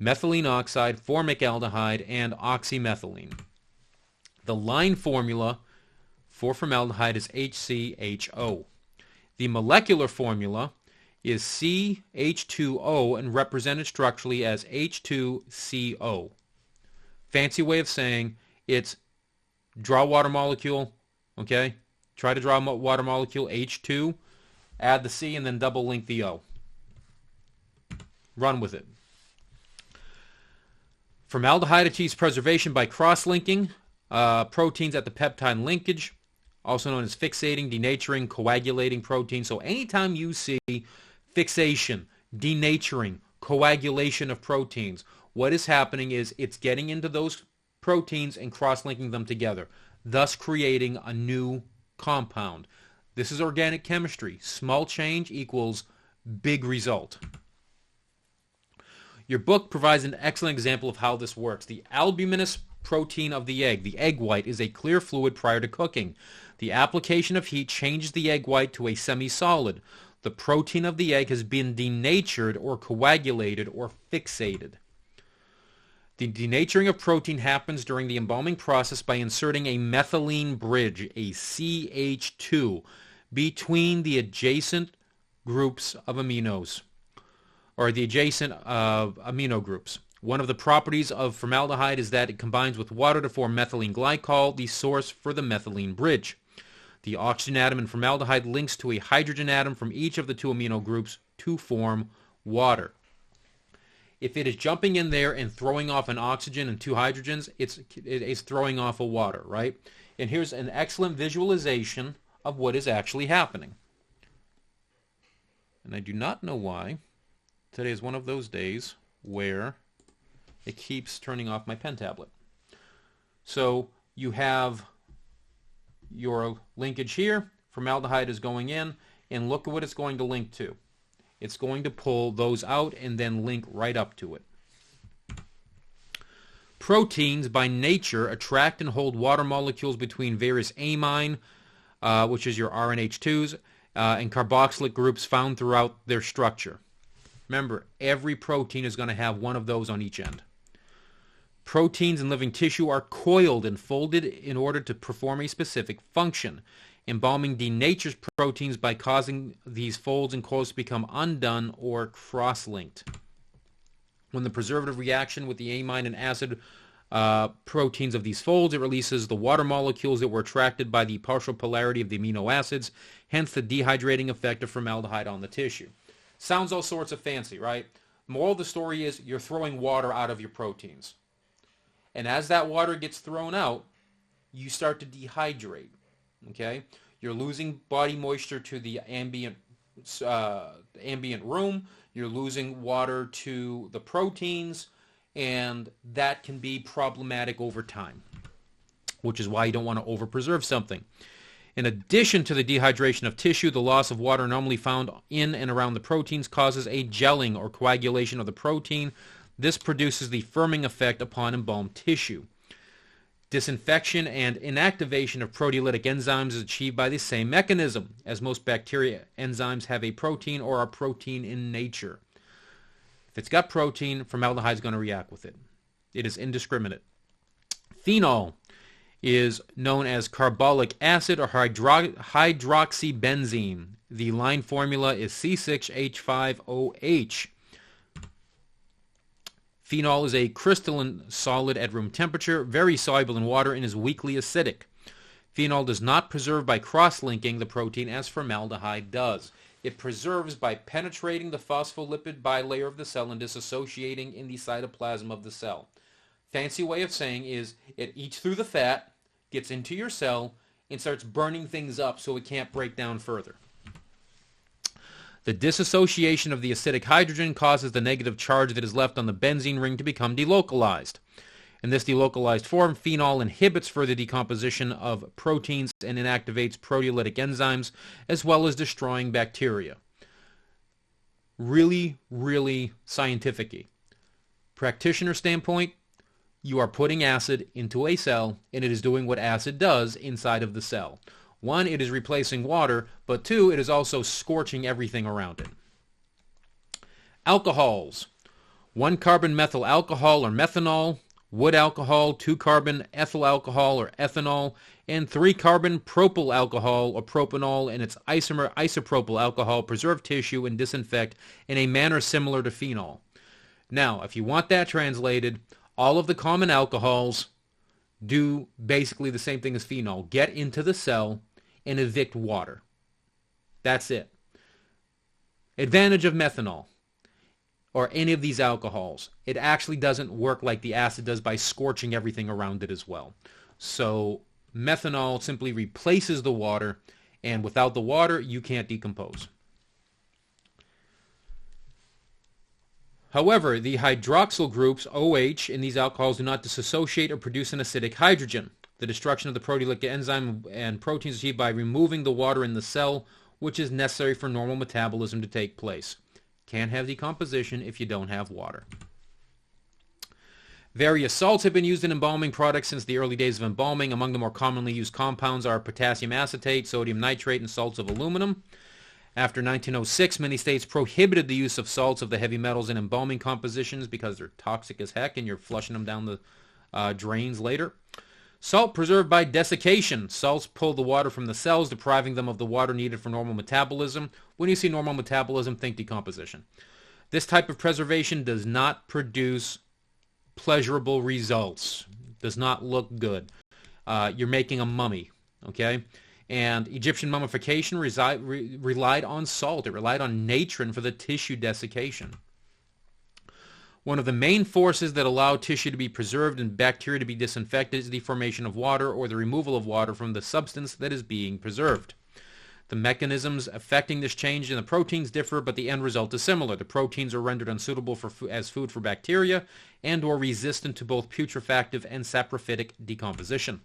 methylene oxide, formic aldehyde, and oxymethylene. The line formula for formaldehyde is HCHO. The molecular formula is CH2O and represented structurally as H2CO. Fancy way of saying it's draw water molecule, okay? Try to draw a water molecule, H2, add the C, and then double link the O. Run with it. Formaldehyde achieves preservation by cross-linking proteins at the peptide linkage, also known as fixating, denaturing, coagulating proteins. So anytime you see fixation, denaturing, coagulation of proteins, what is happening is it's getting into those proteins and cross-linking them together, thus creating a new compound. This is organic chemistry. Small change equals big result. Your book provides an excellent example of how this works. The albuminous protein of the egg white, is a clear fluid prior to cooking. The application of heat changes the egg white to a semi-solid. The protein of the egg has been denatured or coagulated or fixated. The denaturing of protein happens during the embalming process by inserting a methylene bridge, a CH2, between the adjacent groups of aminos, or the adjacent amino groups. One of the properties of formaldehyde is that it combines with water to form methylene glycol, the source for the methylene bridge. The oxygen atom in formaldehyde links to a hydrogen atom from each of the 2 amino groups to form water. If it is jumping in there and throwing off an oxygen and 2 hydrogens, it's throwing off a water, right? And here's an excellent visualization of what is actually happening. And I do not know why today is one of those days where it keeps turning off my pen tablet. So you have your linkage here. Formaldehyde is going in, and look at what it's going to link to. It's going to pull those out and then link right up to it. Proteins, by nature, attract and hold water molecules between various amine, which is your RNH2s, and carboxylic groups found throughout their structure. Remember, every protein is going to have one of those on each end. Proteins in living tissue are coiled and folded in order to perform a specific function. Embalming denatures proteins by causing these folds and coils to become undone or cross-linked. When the preservative reaction with the amine and acid proteins of these folds, it releases the water molecules that were attracted by the partial polarity of the amino acids, hence the dehydrating effect of formaldehyde on the tissue. Sounds all sorts of fancy, right? Moral of the story is you're throwing water out of your proteins. And as that water gets thrown out, you start to dehydrate. Okay? You're losing body moisture to the ambient room. You're losing water to the proteins, and that can be problematic over time, which is why you don't want to overpreserve something. In addition to the dehydration of tissue, the loss of water normally found in and around the proteins causes a gelling or coagulation of the protein. This produces the firming effect upon embalmed tissue. Disinfection and inactivation of proteolytic enzymes is achieved by the same mechanism, as most bacteria enzymes have a protein or are protein in nature. If it's got protein, formaldehyde is going to react with it. It is indiscriminate. Phenol is known as carbolic acid or hydroxybenzene. The line formula is C6H5OH. Phenol is a crystalline solid at room temperature, very soluble in water, and is weakly acidic. Phenol does not preserve by cross-linking the protein as formaldehyde does. It preserves by penetrating the phospholipid bilayer of the cell and dissociating in the cytoplasm of the cell. Fancy way of saying is it eats through the fat, gets into your cell, and starts burning things up so it can't break down further. The dissociation of the acidic hydrogen causes the negative charge that is left on the benzene ring to become delocalized. In this delocalized form, phenol inhibits further decomposition of proteins and inactivates proteolytic enzymes, as well as destroying bacteria. Really, really scientific-y. Practitioner standpoint, you are putting acid into a cell, and it is doing what acid does inside of the cell. One, it is replacing water, but two, it is also scorching everything around it. Alcohols. 1-carbon methyl alcohol or methanol, wood alcohol, 2-carbon ethyl alcohol or ethanol, and 3-carbon propyl alcohol or propanol and its isomer isopropyl alcohol preserve tissue and disinfect in a manner similar to phenol. Now, if you want that translated, all of the common alcohols do basically the same thing as phenol. Get into the cell and evict water. That's it. Advantage of methanol or any of these alcohols. It actually doesn't work like the acid does by scorching everything around it as well. So methanol simply replaces the water, and without the water, you can't decompose. However, the hydroxyl groups, OH, in these alcohols do not dissociate or produce an acidic hydrogen. The destruction of the proteolytic enzyme and proteins is achieved by removing the water in the cell, which is necessary for normal metabolism to take place. Can't have decomposition if you don't have water. Various salts have been used in embalming products since the early days of embalming. Among the more commonly used compounds are potassium acetate, sodium nitrate, and salts of aluminum. After 1906, many states prohibited the use of salts of the heavy metals in embalming compositions because they're toxic as heck and you're flushing them down the drains later. Salt preserved by desiccation. Salts pull the water from the cells, depriving them of the water needed for normal metabolism. When you see normal metabolism, think decomposition. This type of preservation does not produce pleasurable results. Does not look good. You're making a mummy, okay? And Egyptian mummification relied on salt. It relied on natron for the tissue desiccation. One of the main forces that allow tissue to be preserved and bacteria to be disinfected is the formation of water or the removal of water from the substance that is being preserved. The mechanisms affecting this change in the proteins differ, but the end result is similar. The proteins are rendered unsuitable as food for bacteria and or resistant to both putrefactive and saprophytic decomposition.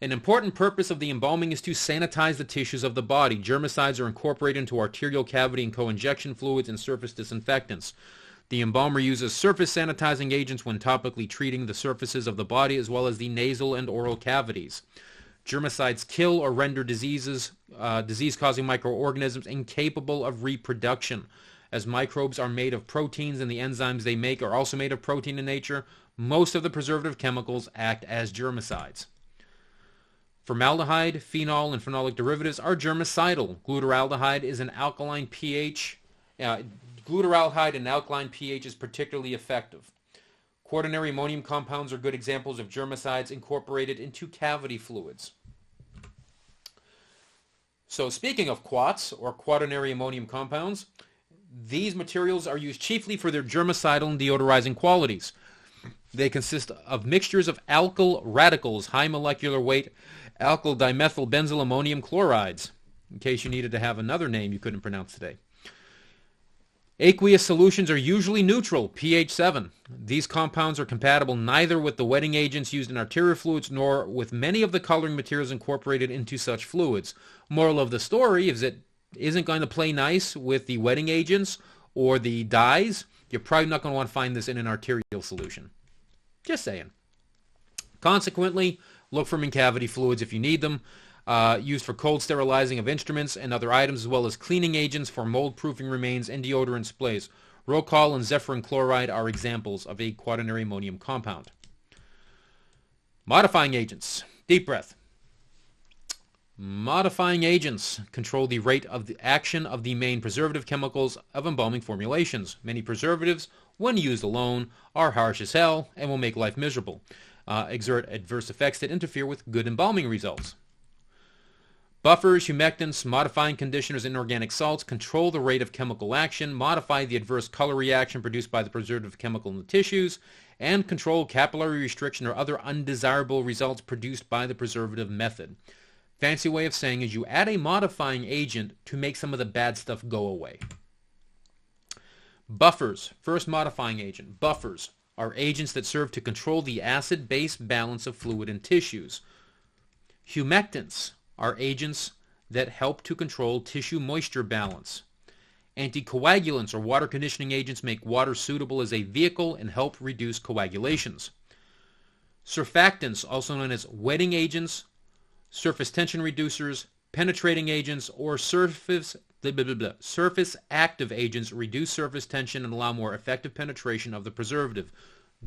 An important purpose of the embalming is to sanitize the tissues of the body. Germicides are incorporated into arterial cavity and co-injection fluids and surface disinfectants. The embalmer uses surface sanitizing agents when topically treating the surfaces of the body as well as the nasal and oral cavities. Germicides kill or render disease-causing microorganisms incapable of reproduction. As microbes are made of proteins and the enzymes they make are also made of protein in nature, most of the preservative chemicals act as germicides. Formaldehyde, phenol, and phenolic derivatives are germicidal. Gluteraldehyde is an alkaline pH. Gluteraldehyde and alkaline pH is particularly effective. Quaternary ammonium compounds are good examples of germicides incorporated into cavity fluids. So speaking of quats, or quaternary ammonium compounds, these materials are used chiefly for their germicidal and deodorizing qualities. They consist of mixtures of alkyl radicals, high molecular weight, alkyl dimethyl benzyl ammonium chlorides, in case you needed to have another name you couldn't pronounce today. Aqueous solutions are usually neutral, pH 7. These compounds are compatible neither with the wetting agents used in arterial fluids nor with many of the coloring materials incorporated into such fluids. Moral of the story is it isn't going to play nice with the wetting agents or the dyes. You're probably not going to want to find this in an arterial solution. Just saying. Consequently, look for them in cavity fluids if you need them. Used for cold sterilizing of instruments and other items, as well as cleaning agents for mold-proofing remains and deodorant sprays. Rocol and zephyrin chloride are examples of a quaternary ammonium compound. Modifying agents. Deep breath. Modifying agents control the rate of the action of the main preservative chemicals of embalming formulations. Many preservatives, when used alone, are harsh as hell and will make life miserable. exert adverse effects that interfere with good embalming results. Buffers, humectants, modifying conditioners, and inorganic salts control the rate of chemical action, modify the adverse color reaction produced by the preservative chemical in the tissues, and control capillary restriction or other undesirable results produced by the preservative method. Fancy way of saying is you add a modifying agent to make some of the bad stuff go away. Buffers, first modifying agent. Buffers are agents that serve to control the acid-base balance of fluid in tissues. Humectants are agents that help to control tissue moisture balance. Anticoagulants or water conditioning agents make water suitable as a vehicle and help reduce coagulations. Surfactants, also known as wetting agents, surface tension reducers, penetrating agents, or surface active agents, reduce surface tension and allow more effective penetration of the preservative.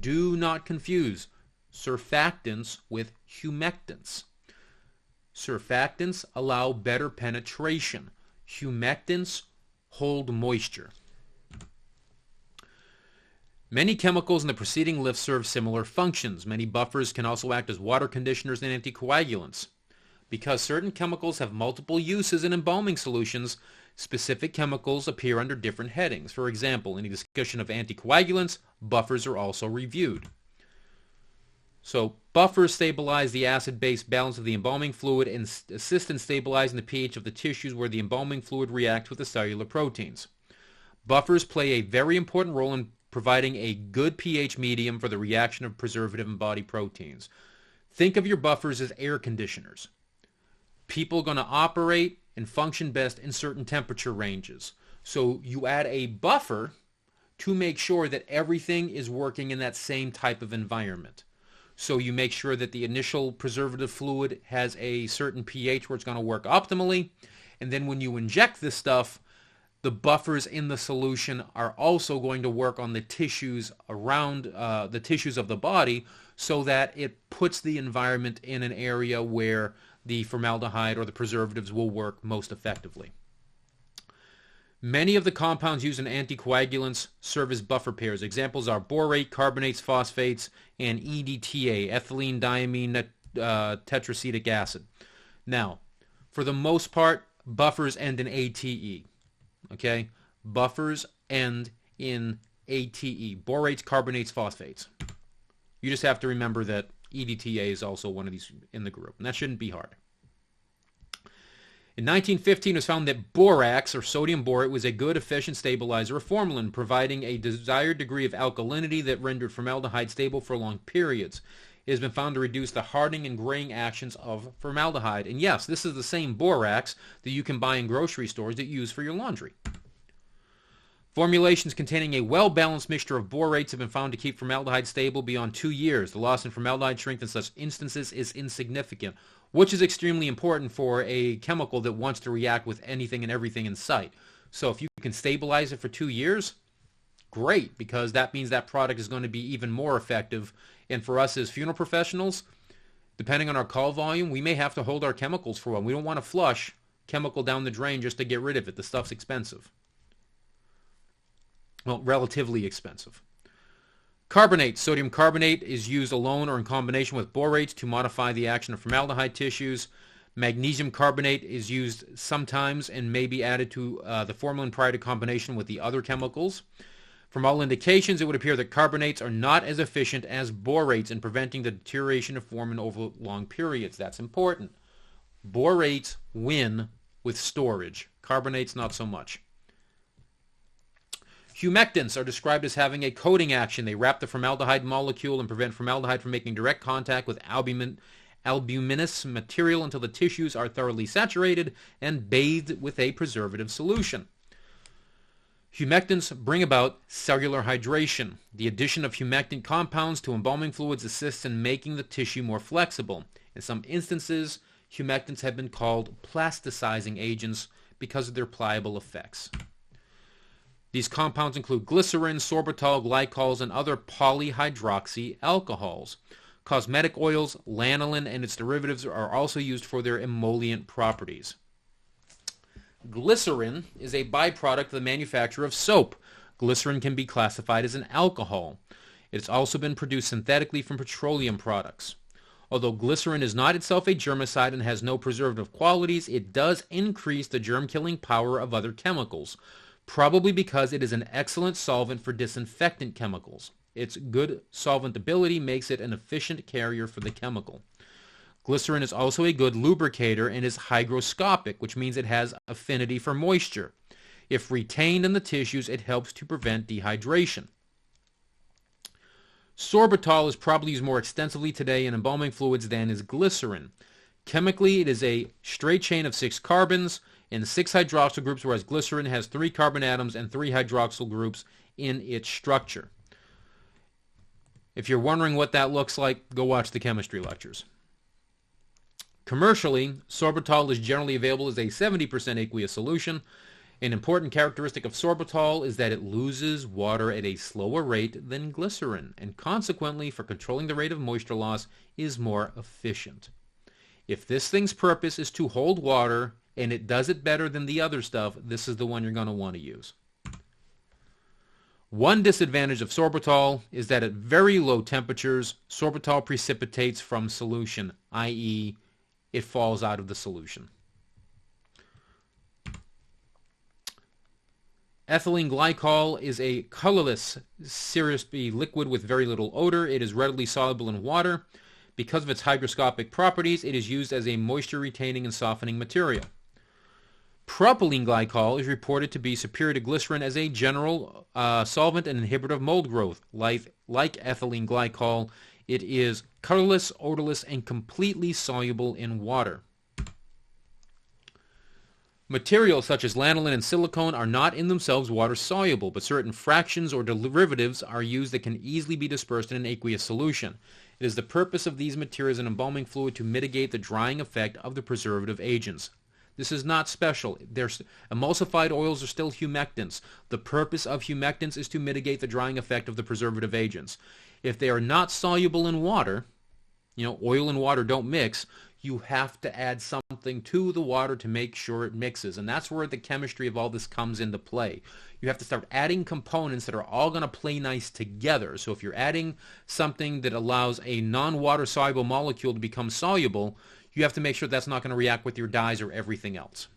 Do not confuse surfactants with humectants. Surfactants allow better penetration. Humectants hold moisture. Many chemicals in the preceding list serve similar functions. Many buffers can also act as water conditioners and anticoagulants. Because certain chemicals have multiple uses in embalming solutions, specific chemicals appear under different headings. For example, in a discussion of anticoagulants, buffers are also reviewed. So buffers stabilize the acid-base balance of the embalming fluid and assist in stabilizing the pH of the tissues where the embalming fluid reacts with the cellular proteins. Buffers play a very important role in providing a good pH medium for the reaction of preservative and body proteins. Think of your buffers as air conditioners. People are going to operate and function best in certain temperature ranges. So you add a buffer to make sure that everything is working in that same type of environment. So you make sure that the initial preservative fluid has a certain pH where it's going to work optimally. And then when you inject this stuff, the buffers in the solution are also going to work on the tissues around the tissues of the body so that it puts the environment in an area where the formaldehyde or the preservatives will work most effectively. Many of the compounds used in anticoagulants serve as buffer pairs. Examples are borate, carbonates, phosphates, and EDTA, ethylene diamine tetracetic acid. Now, for the most part, buffers end in ATE. Okay? Buffers end in ATE, borates, carbonates, phosphates. You just have to remember that EDTA is also one of these in the group, and that shouldn't be hard. In 1915, it was found that borax, or sodium borate, was a good, efficient stabilizer of formalin, providing a desired degree of alkalinity that rendered formaldehyde stable for long periods. It has been found to reduce the hardening and graying actions of formaldehyde. And yes, this is the same borax that you can buy in grocery stores that you use for your laundry. Formulations containing a well-balanced mixture of borates have been found to keep formaldehyde stable beyond 2 years. The loss in formaldehyde strength in such instances is insignificant, which is extremely important for a chemical that wants to react with anything and everything in sight. So if you can stabilize it for 2 years, great, because that means that product is going to be even more effective. And for us as funeral professionals, depending on our call volume, we may have to hold our chemicals for a while. We don't want to flush chemical down the drain just to get rid of it. The stuff's expensive. Well, relatively expensive. Carbonate. Sodium carbonate is used alone or in combination with borates to modify the action of formaldehyde tissues. Magnesium carbonate is used sometimes and may be added to the formalin prior to combination with the other chemicals. From all indications, it would appear that carbonates are not as efficient as borates in preventing the deterioration of formalin over long periods. That's important. Borates win with storage. Carbonates, not so much. Humectants are described as having a coating action. They wrap the formaldehyde molecule and prevent formaldehyde from making direct contact with albuminous material until the tissues are thoroughly saturated and bathed with a preservative solution. Humectants bring about cellular hydration. The addition of humectant compounds to embalming fluids assists in making the tissue more flexible. In some instances, humectants have been called plasticizing agents because of their pliable effects. These compounds include glycerin, sorbitol, glycols, and other polyhydroxy alcohols. Cosmetic oils, lanolin, and its derivatives are also used for their emollient properties. Glycerin is a byproduct of the manufacture of soap. Glycerin can be classified as an alcohol. It's also been produced synthetically from petroleum products. Although glycerin is not itself a germicide and has no preservative qualities, it does increase the germ-killing power of other chemicals, probably because it is an excellent solvent for disinfectant chemicals. Its good solvent ability makes it an efficient carrier for the chemical. Glycerin is also a good lubricator and is hygroscopic, which means it has affinity for moisture. If retained in the tissues, it helps to prevent dehydration. Sorbitol is probably used more extensively today in embalming fluids than is glycerin. Chemically, it is a straight chain of 6 carbons and 6 hydroxyl groups, whereas glycerin has 3 carbon atoms and 3 hydroxyl groups in its structure. If you're wondering what that looks like, go watch the chemistry lectures. Commercially, sorbitol is generally available as a 70% aqueous solution. An important characteristic of sorbitol is that it loses water at a slower rate than glycerin, and consequently, for controlling the rate of moisture loss, is more efficient. If this thing's purpose is to hold water, and it does it better than the other stuff, this is the one you're going to want to use. One disadvantage of sorbitol is that at very low temperatures, sorbitol precipitates from solution, i.e., it falls out of the solution. Ethylene glycol is a colorless syrupy liquid with very little odor. It is readily soluble in water. Because of its hygroscopic properties, it is used as a moisture-retaining and softening material. Propylene glycol is reported to be superior to glycerin as a general solvent and inhibitor of mold growth. Like ethylene glycol, it is colorless, odorless, and completely soluble in water. Materials such as lanolin and silicone are not in themselves water-soluble, but certain fractions or derivatives are used that can easily be dispersed in an aqueous solution. It is the purpose of these materials in embalming fluid to mitigate the drying effect of the preservative agents. This is not special. Emulsified oils are still humectants. The purpose of humectants is to mitigate the drying effect of the preservative agents. If they are not soluble in water, oil and water don't mix, you have to add something to the water to make sure it mixes. And that's where the chemistry of all this comes into play. You have to start adding components that are all going to play nice together. So if you're adding something that allows a non-water soluble molecule to become soluble, you have to make sure that's not going to react with your dyes or everything else.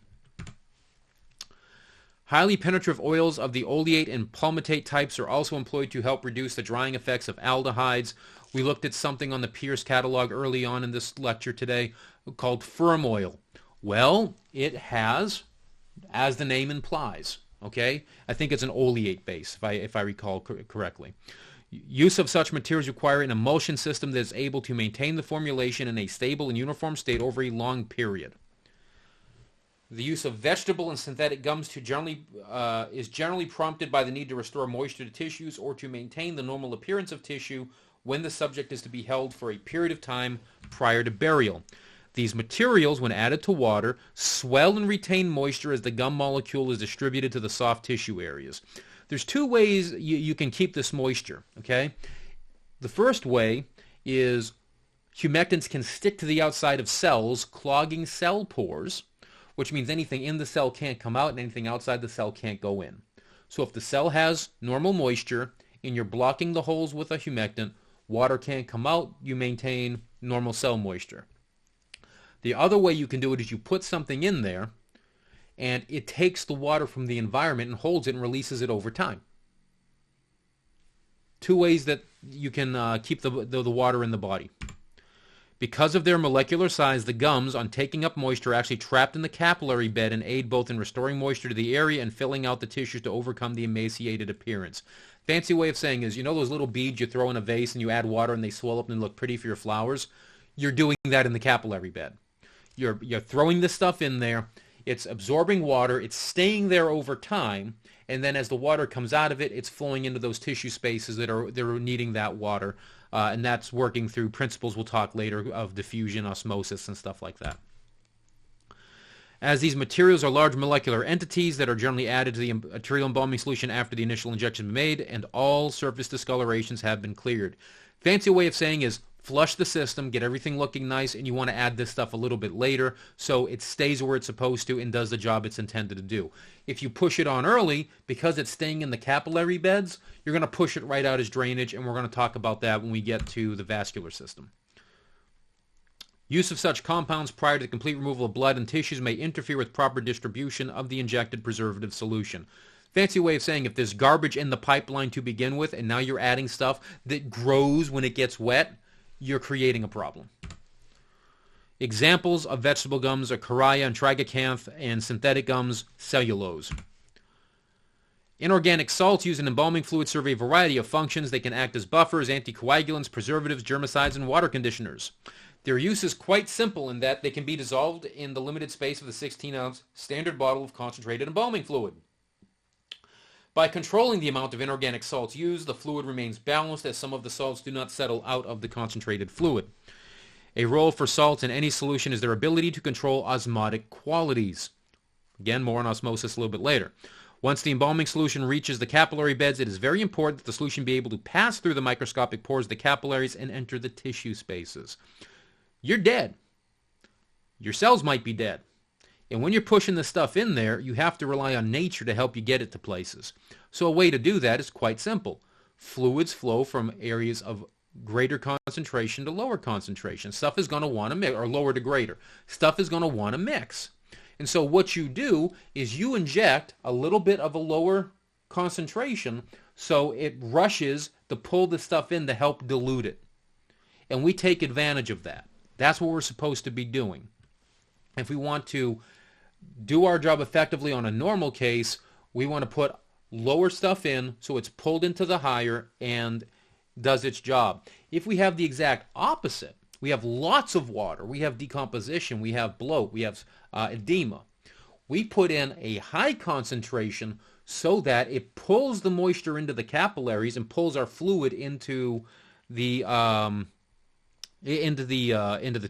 Highly penetrative oils of the oleate and palmitate types are also employed to help reduce the drying effects of aldehydes. We looked at something on the Pierce catalog early on in this lecture today called firm oil. Well, it has, as the name implies, okay? I think it's an oleate base, if I recall correctly. Use of such materials require an emulsion system that is able to maintain the formulation in a stable and uniform state over a long period. The use of vegetable and synthetic gums is generally prompted by the need to restore moisture to tissues or to maintain the normal appearance of tissue when the subject is to be held for a period of time prior to burial. These materials, when added to water, swell and retain moisture as the gum molecule is distributed to the soft tissue areas. There's 2 ways you can keep this moisture, okay? The first way is humectants can stick to the outside of cells, clogging cell pores, which means anything in the cell can't come out and anything outside the cell can't go in. So if the cell has normal moisture and you're blocking the holes with a humectant, water can't come out, you maintain normal cell moisture. The other way you can do it is you put something in there and it takes the water from the environment and holds it and releases it over time. 2 ways that you can keep the water in the body. Because of their molecular size, the gums, on taking up moisture, are actually trapped in the capillary bed and aid both in restoring moisture to the area and filling out the tissues to overcome the emaciated appearance. Fancy way of saying is, those little beads you throw in a vase and you add water and they swell up and look pretty for your flowers? You're doing that in the capillary bed. You're throwing this stuff in there. It's absorbing water. It's staying there over time. And then as the water comes out of it, it's flowing into those tissue spaces that are needing that water. And that's working through principles we'll talk later of diffusion, osmosis, and stuff like that. As these materials are large molecular entities that are generally added to the arterial embalming solution after the initial injection is made, and all surface discolorations have been cleared. Fancy way of saying is flush the system, get everything looking nice, and you want to add this stuff a little bit later so it stays where it's supposed to and does the job it's intended to do. If you push it on early, because it's staying in the capillary beds, you're going to push it right out as drainage, and we're going to talk about that when we get to the vascular system. Use of such compounds prior to the complete removal of blood and tissues may interfere with proper distribution of the injected preservative solution. Fancy way of saying if there's garbage in the pipeline to begin with, and now you're adding stuff that grows when it gets wet, you're creating a problem. Examples of vegetable gums are coria and tragacanth, and synthetic gums, cellulose. Inorganic salts used in embalming fluids serve a variety of functions. They can act as buffers, anticoagulants, preservatives, germicides, and water conditioners. Their use is quite simple in that they can be dissolved in the limited space of the 16-ounce standard bottle of concentrated embalming fluid. By controlling the amount of inorganic salts used, the fluid remains balanced as some of the salts do not settle out of the concentrated fluid. A role for salts in any solution is their ability to control osmotic qualities. Again, more on osmosis a little bit later. Once the embalming solution reaches the capillary beds, it is very important that the solution be able to pass through the microscopic pores of the capillaries and enter the tissue spaces. You're dead. Your cells might be dead. And when you're pushing the stuff in there, you have to rely on nature to help you get it to places. So a way to do that is quite simple. Fluids flow from areas of greater concentration to lower concentration. Stuff is going to want to mix, or lower to greater. Stuff is going to want to mix. And so what you do is you inject a little bit of a lower concentration so it rushes to pull the stuff in to help dilute it. And we take advantage of that. That's what we're supposed to be doing. If we want to do our job effectively on a normal case, we want to put lower stuff in so it's pulled into the higher and does its job. If we have the exact opposite, we have lots of water, we have decomposition, we have bloat, we have edema. We put in a high concentration so that it pulls the moisture into the capillaries and pulls our fluid into the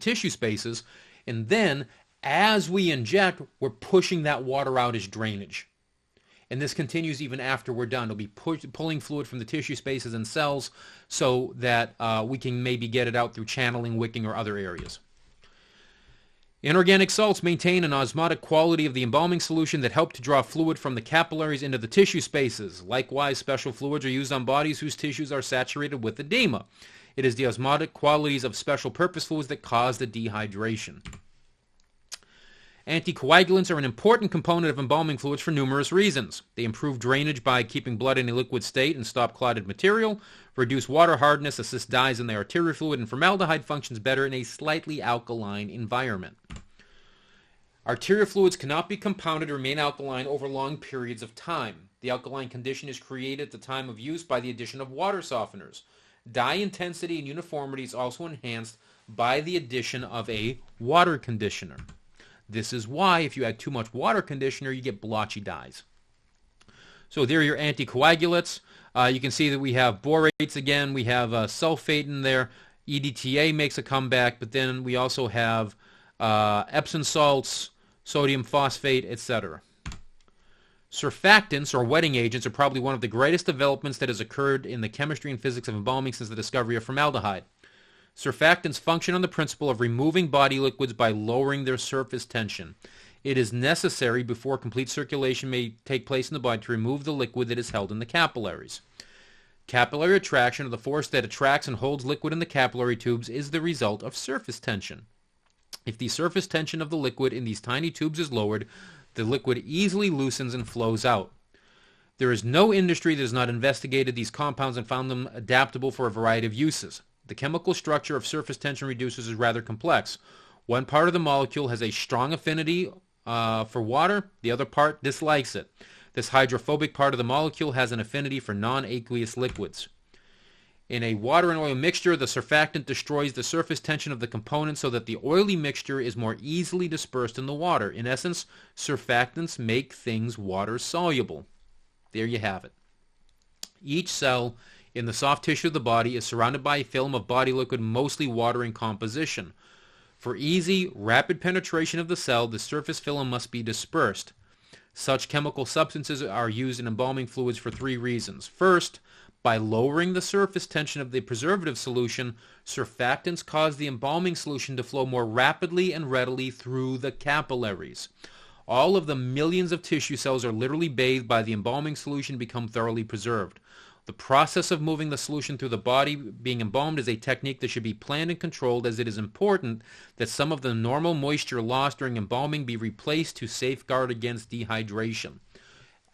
tissue spaces, and then as we inject, we're pushing that water out as drainage. And this continues even after we're done. It'll be pulling fluid from the tissue spaces and cells so that we can maybe get it out through channeling, wicking, or other areas. Inorganic salts maintain an osmotic quality of the embalming solution that help to draw fluid from the capillaries into the tissue spaces. Likewise, special fluids are used on bodies whose tissues are saturated with edema. It is the osmotic qualities of special purpose fluids that cause the dehydration. Anticoagulants are an important component of embalming fluids for numerous reasons. They improve drainage by keeping blood in a liquid state and stop clotted material, reduce water hardness, assist dyes in the arterial fluid, and formaldehyde functions better in a slightly alkaline environment. Arterial fluids cannot be compounded or remain alkaline over long periods of time. The alkaline condition is created at the time of use by the addition of water softeners. Dye intensity and uniformity is also enhanced by the addition of a water conditioner. This is why if you add too much water conditioner, you get blotchy dyes. So there are your anticoagulants. You can see that we have borates again. We have sulfate in there. EDTA makes a comeback, but then we also have Epsom salts, sodium phosphate, etc. Surfactants, or wetting agents, are probably one of the greatest developments that has occurred in the chemistry and physics of embalming since the discovery of formaldehyde. Surfactants function on the principle of removing body liquids by lowering their surface tension. It is necessary before complete circulation may take place in the body to remove the liquid that is held in the capillaries. Capillary attraction, or the force that attracts and holds liquid in the capillary tubes, is the result of surface tension. If the surface tension of the liquid in these tiny tubes is lowered, the liquid easily loosens and flows out. There is no industry that has not investigated these compounds and found them adaptable for a variety of uses. The chemical structure of surface tension reducers is rather complex. One part of the molecule has a strong affinity for water. The other part dislikes it. This hydrophobic part of the molecule has an affinity for non-aqueous liquids. In a water and oil mixture, the surfactant destroys the surface tension of the component so that the oily mixture is more easily dispersed in the water. In essence, surfactants make things water-soluble. There you have it. Each cell in the soft tissue of the body is surrounded by a film of body liquid, mostly water in composition. For easy, rapid penetration of the cell, the surface film must be dispersed. Such chemical substances are used in embalming fluids for three reasons. First, By lowering the surface tension of the preservative solution, surfactants cause the embalming solution to flow more rapidly and readily through the capillaries. All of the millions of tissue cells are literally bathed by the embalming solution and become thoroughly preserved. The process of moving the solution through the body being embalmed is a technique that should be planned and controlled, as it is important that some of the normal moisture lost during embalming be replaced to safeguard against dehydration.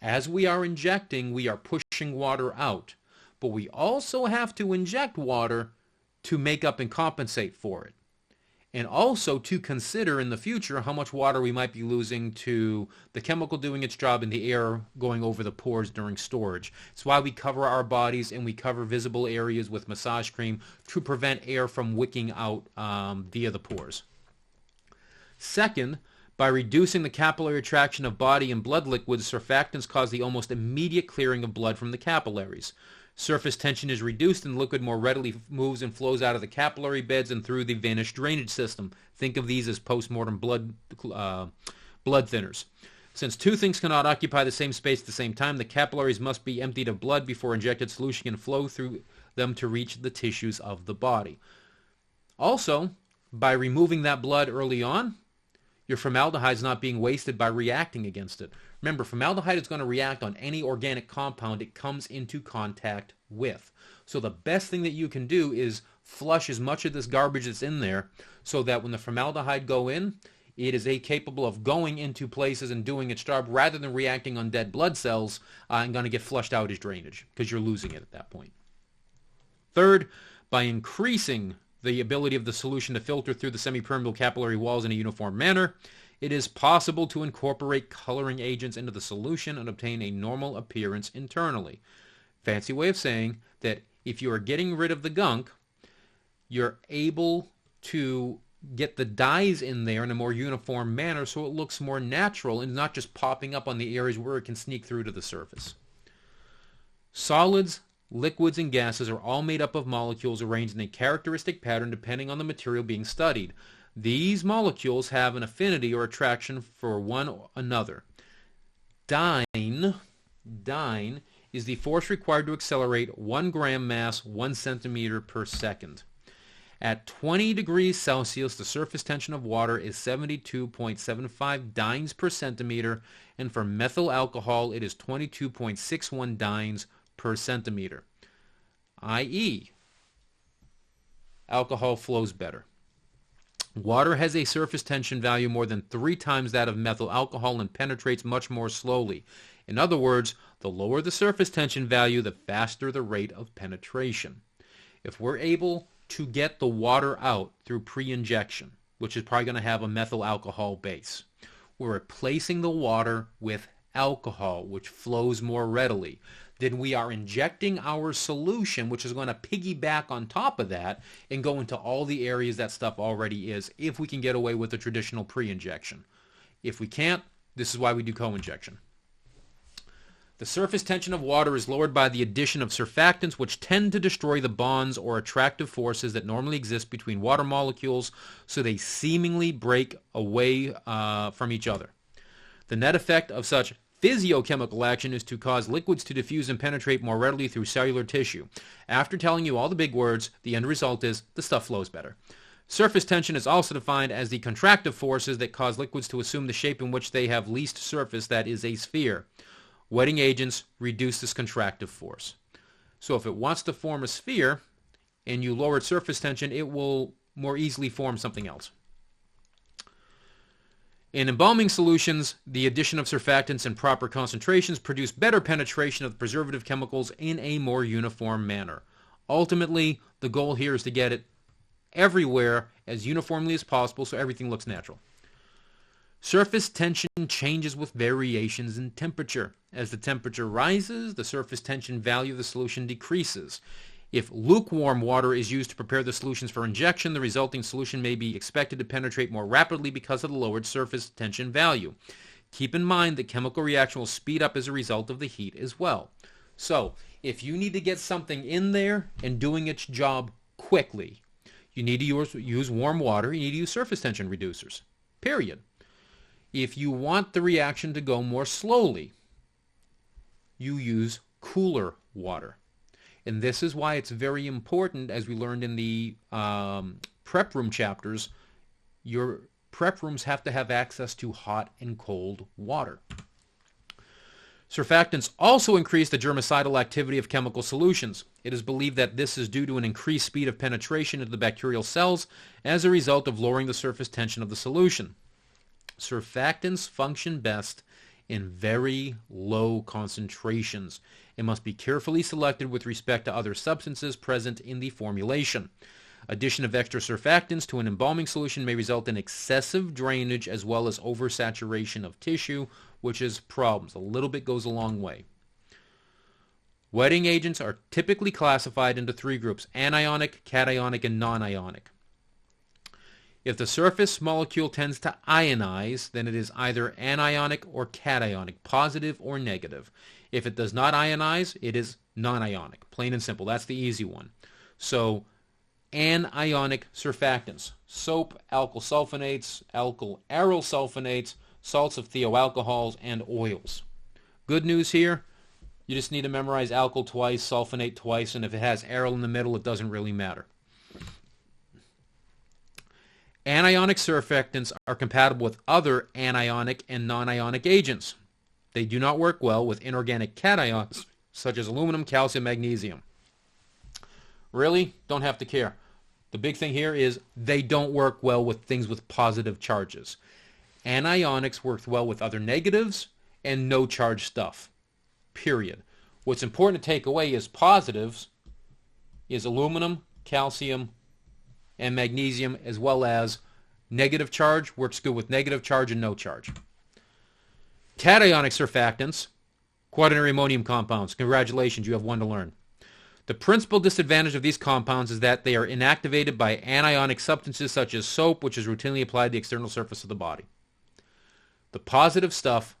As we are injecting, we are pushing water out. But we also have to inject water to make up and compensate for it. And also to consider in the future how much water we might be losing to the chemical doing its job in the air going over the pores during storage. It's why we cover our bodies and we cover visible areas with massage cream to prevent air from wicking out via the pores. Second, by reducing the capillary attraction of body and blood liquids, surfactants cause the almost immediate clearing of blood from the capillaries. Surface tension is reduced and liquid more readily moves and flows out of the capillary beds and through the venous drainage system. Think of these as post-mortem blood thinners. Since two things cannot occupy the same space at the same time, the capillaries must be emptied of blood before injected solution can flow through them to reach the tissues of the body. Also, by removing that blood early on, your formaldehyde is not being wasted by reacting against it. Remember, formaldehyde is going to react on any organic compound it comes into contact with. So the best thing that you can do is flush as much of this garbage that's in there so that when the formaldehyde go in, it is capable of going into places and doing its job rather than reacting on dead blood cells and going to get flushed out as drainage because you're losing it at that point. Third, by increasing the ability of the solution to filter through the semi-permeable capillary walls in a uniform manner, it is possible to incorporate coloring agents into the solution and obtain a normal appearance internally. Fancy way of saying that if you are getting rid of the gunk, you're able to get the dyes in there in a more uniform manner so it looks more natural and not just popping up on the areas where it can sneak through to the surface. Solids, liquids, and gases are all made up of molecules arranged in a characteristic pattern depending on the material being studied. These molecules have an affinity or attraction for one another. Dyne is the force required to accelerate 1 gram mass 1 centimeter per second. At 20 degrees Celsius, the surface tension of water is 72.75 dynes per centimeter, and for methyl alcohol it is 22.61 dynes per centimeter, i.e., alcohol flows better. Water has a surface tension value more than 3 times that of methyl alcohol and penetrates much more slowly. In other words, the lower the surface tension value, the faster the rate of penetration. If we're able to get the water out through pre-injection, which is probably going to have a methyl alcohol base, we're replacing the water with alcohol, which flows more readily. Then we are injecting our solution, which is going to piggyback on top of that and go into all the areas that stuff already is, if we can get away with the traditional pre-injection. If we can't, this is why we do co-injection. The surface tension of water is lowered by the addition of surfactants, which tend to destroy the bonds or attractive forces that normally exist between water molecules, so they seemingly break away from each other. The net effect of such physiochemical action is to cause liquids to diffuse and penetrate more readily through cellular tissue. After telling you all the big words, the end result is the stuff flows better. Surface tension is also defined as the contractive forces that cause liquids to assume the shape in which they have least surface, that is, a sphere. Wetting agents reduce this contractive force. So if it wants to form a sphere and you lower its surface tension, it will more easily form something else. In embalming solutions, the addition of surfactants in proper concentrations produce better penetration of the preservative chemicals in a more uniform manner. Ultimately, the goal here is to get it everywhere as uniformly as possible so everything looks natural. Surface tension changes with variations in temperature. As the temperature rises, the surface tension value of the solution decreases. If lukewarm water is used to prepare the solutions for injection, the resulting solution may be expected to penetrate more rapidly because of the lowered surface tension value. Keep in mind that chemical reaction will speed up as a result of the heat as well. So, if you need to get something in there and doing its job quickly, you need to use warm water, you need to use surface tension reducers, period. If you want the reaction to go more slowly, you use cooler water. And this is why it's very important, as we learned in the prep room chapters, your prep rooms have to have access to hot and cold water. Surfactants also increase the germicidal activity of chemical solutions. It is believed that this is due to an increased speed of penetration into the bacterial cells as a result of lowering the surface tension of the solution. Surfactants function best in very low concentrations and must be carefully selected with respect to other substances present in the formulation. Addition of extra surfactants to an embalming solution may result in excessive drainage as well as oversaturation of tissue, which is problems. A little bit goes a long way. Wetting agents are typically classified into three groups: anionic, cationic, and non-ionic. If the surface molecule tends to ionize, then it is either anionic or cationic, positive or negative. If it does not ionize, it is non-ionic. Plain and simple. That's the easy one. So, anionic surfactants: soap, alkyl sulfonates, alkyl aryl sulfonates, salts of thioalcohols, and oils. Good news here, you just need to memorize alkyl twice, sulfonate twice, and if it has aryl in the middle, it doesn't really matter. Anionic surfactants are compatible with other anionic and non-ionic agents. They do not work well with inorganic cations, such as aluminum, calcium, magnesium. Really? Don't have to care. The big thing here is they don't work well with things with positive charges. Anionics work well with other negatives and no charge stuff. Period. What's important to take away is positives is aluminum, calcium, and magnesium, as well as negative charge works good with negative charge and no charge. Cationic surfactants, quaternary ammonium compounds. Congratulations, you have one to learn. The principal disadvantage of these compounds is that they are inactivated by anionic substances such as soap, which is routinely applied to the external surface of the body. The positive stuff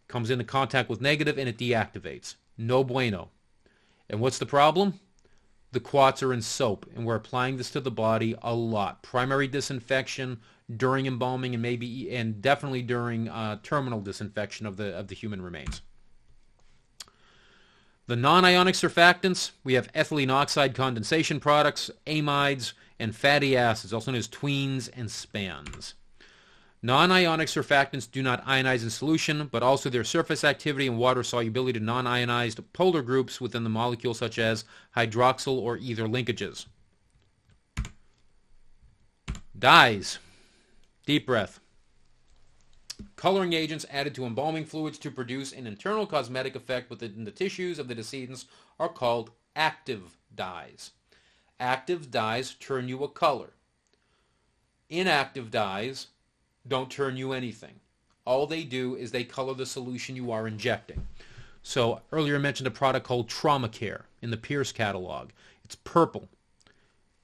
comes into contact with negative and it deactivates. No bueno. And what's the problem? The quats are in soap, and we're applying this to the body a lot. Primary disinfection, during embalming, and definitely during terminal disinfection of the human remains. The non-ionic surfactants, we have ethylene oxide condensation products, amides, and fatty acids, also known as tweens and spans. Non-ionic surfactants do not ionize in solution, but also their surface activity and water solubility to non-ionized polar groups within the molecule, such as hydroxyl or ether linkages. Dyes. Deep breath. Coloring agents added to embalming fluids to produce an internal cosmetic effect within the tissues of the decedents are called active dyes. Active dyes turn you a color. Inactive dyes don't turn you anything. All they do is they color the solution you are injecting. So earlier I mentioned a product called Trauma Care in the Pierce catalog. It's purple.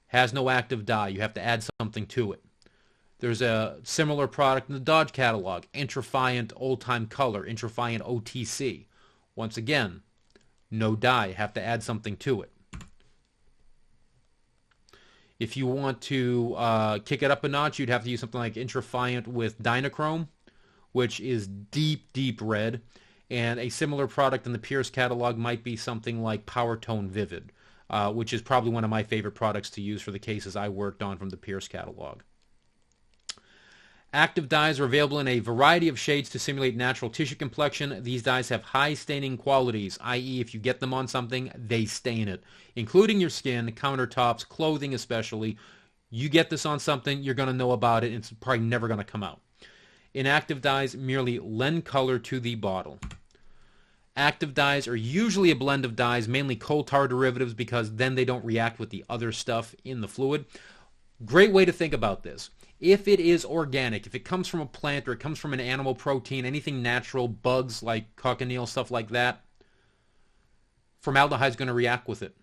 Has no active dye. You have to add something to it. There's a similar product in the Dodge catalog, Intrafiant Old Time Color, Intrafiant OTC. Once again, no dye. Have to add something to it. If you want to kick it up a notch, you'd have to use something like Intrafiant with Dynachrome, which is deep, deep red. And a similar product in the Pierce catalog might be something like Power Tone Vivid, which is probably one of my favorite products to use for the cases I worked on from the Pierce catalog. Active dyes are available in a variety of shades to simulate natural tissue complexion. These dyes have high staining qualities, i.e. if you get them on something, they stain it, including your skin, countertops, clothing especially. You get this on something, you're going to know about it, and it's probably never going to come out. Inactive dyes merely lend color to the bottle. Active dyes are usually a blend of dyes, mainly coal tar derivatives, because then they don't react with the other stuff in the fluid. Great way to think about this. If it is organic, if it comes from a plant or it comes from an animal protein, anything natural, bugs like cochineal, stuff like that, formaldehyde is going to react with it.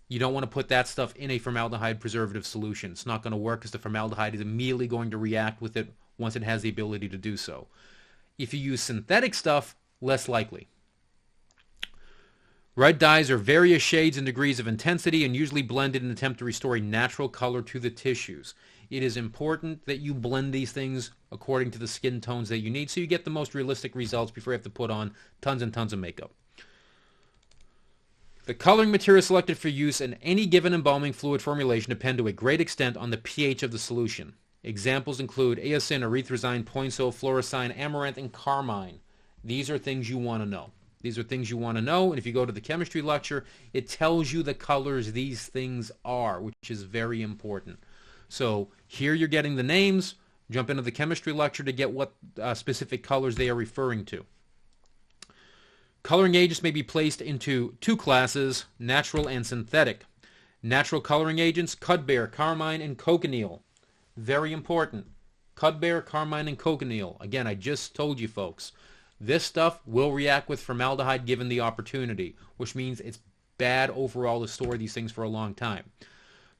You don't want to put that stuff in a formaldehyde preservative solution. It's not going to work because the formaldehyde is immediately going to react with it once it has the ability to do so. If you use synthetic stuff, less likely. Red dyes are various shades and degrees of intensity and usually blended in an attempt to restore a natural color to the tissues. It is important that you blend these things according to the skin tones that you need so you get the most realistic results before you have to put on tons and tons of makeup. The coloring material selected for use in any given embalming fluid formulation depend to a great extent on the pH of the solution. Examples include eosin, erythrosine, poinso, fluorescein, amaranth, and carmine. These are things you want to know. These are things you want to know, and if you go to the chemistry lecture, it tells you the colors these things are, which is very important. So here you're getting the names. Jump into the chemistry lecture to get what specific colors they are referring to. Coloring agents may be placed into two classes, natural and synthetic. Natural coloring agents, cudbear, carmine, and cochineal. Very important. Cudbear, carmine, and cochineal. Again, I just told you folks, this stuff will react with formaldehyde given the opportunity, which means it's bad overall to store these things for a long time.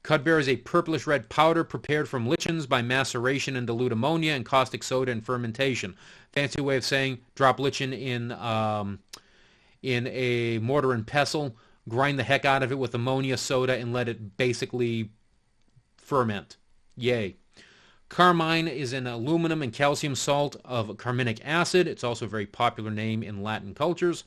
Cudbear is a purplish-red powder prepared from lichens by maceration in dilute ammonia and caustic soda and fermentation. Fancy way of saying drop lichen in a mortar and pestle, grind the heck out of it with ammonia, soda, and let it basically ferment. Yay. Carmine is an aluminum and calcium salt of carminic acid. It's also a very popular name in Latin cultures.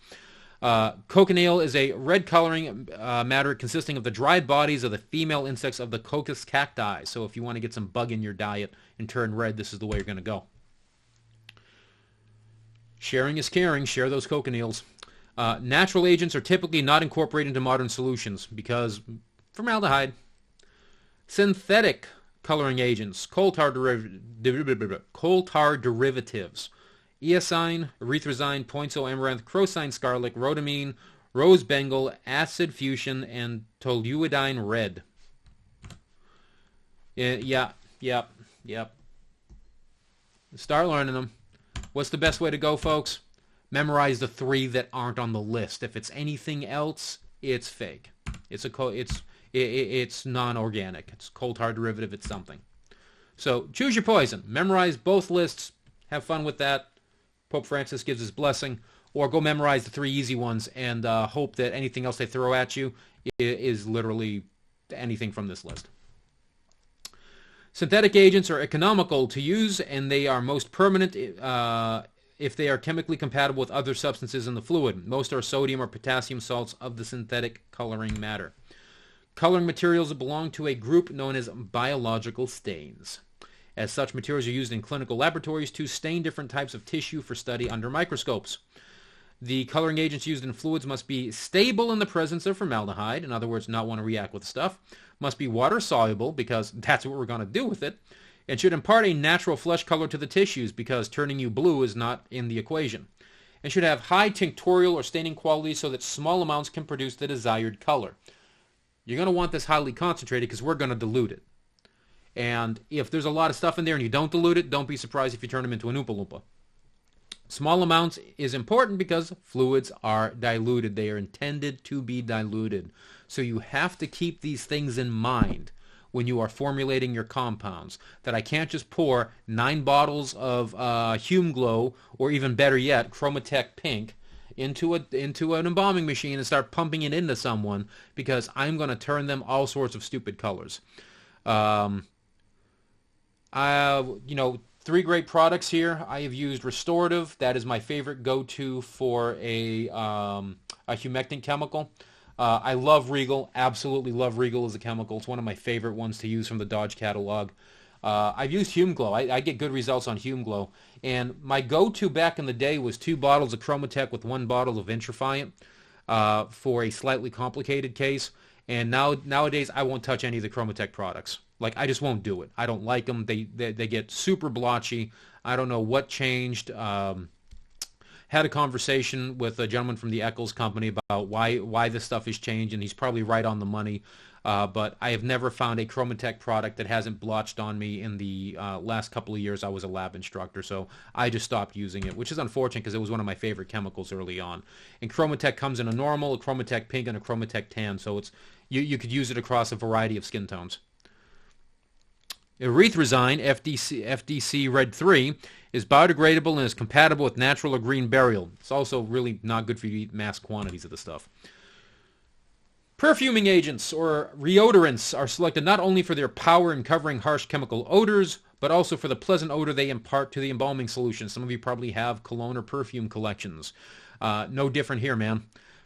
Cochineal is a red coloring matter consisting of the dried bodies of the female insects of the Coccus cacti. So if you want to get some bug in your diet and turn red, this is the way you're going to go. Sharing is caring. Share those cochineals. Natural agents are typically not incorporated into modern solutions because formaldehyde. Synthetic coloring agents, coal tar derivatives, eosine, erythrosine, poinso, amaranth, crocine, scarlet, rhodamine, rose bengal, acid fuchsin, and toluidine red. Yep. Start learning them. What's the best way to go, folks? Memorize the three that aren't on the list. If it's anything else, it's fake. It's non-organic. It's coal tar derivative. It's something. So choose your poison. Memorize both lists. Have fun with that. Pope Francis gives his blessing. Or go memorize the three easy ones and hope that anything else they throw at you is literally anything from this list. Synthetic agents are economical to use, and they are most permanent if they are chemically compatible with other substances in the fluid. Most are sodium or potassium salts of the synthetic coloring matter. Coloring materials belong to a group known as biological stains. As such, materials are used in clinical laboratories to stain different types of tissue for study under microscopes. The coloring agents used in fluids must be stable in the presence of formaldehyde, in other words, not want to react with stuff, must be water soluble because that's what we're going to do with it, and should impart a natural flesh color to the tissues because turning you blue is not in the equation, and should have high tinctorial or staining qualities so that small amounts can produce the desired color. You're going to want this highly concentrated because we're going to dilute it. And if there's a lot of stuff in there and you don't dilute it, don't be surprised if you turn them into an Oompa Loompa. Small amounts is important because fluids are diluted. They are intended to be diluted. So you have to keep these things in mind when you are formulating your compounds. That I can't just pour 9 bottles of Hume Glow, or even better yet, Chromatec Pink, into an embalming machine and start pumping it into someone because I'm going to turn them all sorts of stupid colors. 3 great products here. I have used Restorative. That is my favorite go-to for a humectant chemical. I love Regal. Absolutely love Regal as a chemical. It's one of my favorite ones to use from the Dodge catalog. I've used Hume Glow. I get good results on Hume Glow. And my go-to back in the day was 2 bottles of Chromatec with 1 bottle of Intrafiant for a slightly complicated case. And nowadays, I won't touch any of the Chromatec products. Like, I just won't do it. I don't like them. They get super blotchy. I don't know what changed. Had a conversation with a gentleman from the Eccles company about why this stuff has changed, and he's probably right on the money. But I have never found a Chromatec product that hasn't blotched on me in the last couple of years I was a lab instructor. So I just stopped using it, which is unfortunate because it was one of my favorite chemicals early on. And Chromatec comes in a normal, a Chromatec pink, and a Chromatec tan. So it's you could use it across a variety of skin tones. Erythrosine, FDC Red 3, is biodegradable and is compatible with natural or green burial. It's also really not good for you to eat mass quantities of the stuff. Perfuming agents, or reodorants, are selected not only for their power in covering harsh chemical odors, but also for the pleasant odor they impart to the embalming solution. Some of you probably have cologne or perfume collections. No different here, man.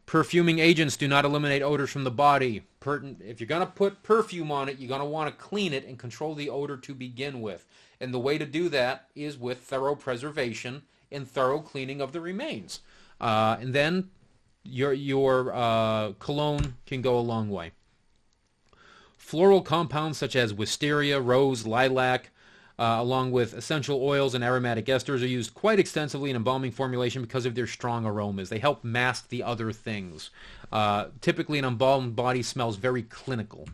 Perfuming agents do not eliminate odors from the body. If you're going to put perfume on it, you're going to want to clean it and control the odor to begin with. And the way to do that is with thorough preservation and thorough cleaning of the remains. And then your cologne can go a long way. Floral compounds such as wisteria, rose, lilac, along with essential oils and aromatic esters are used quite extensively in embalming formulation because of their strong aromas. They help mask the other things. Typically, an embalmed body smells very clinical.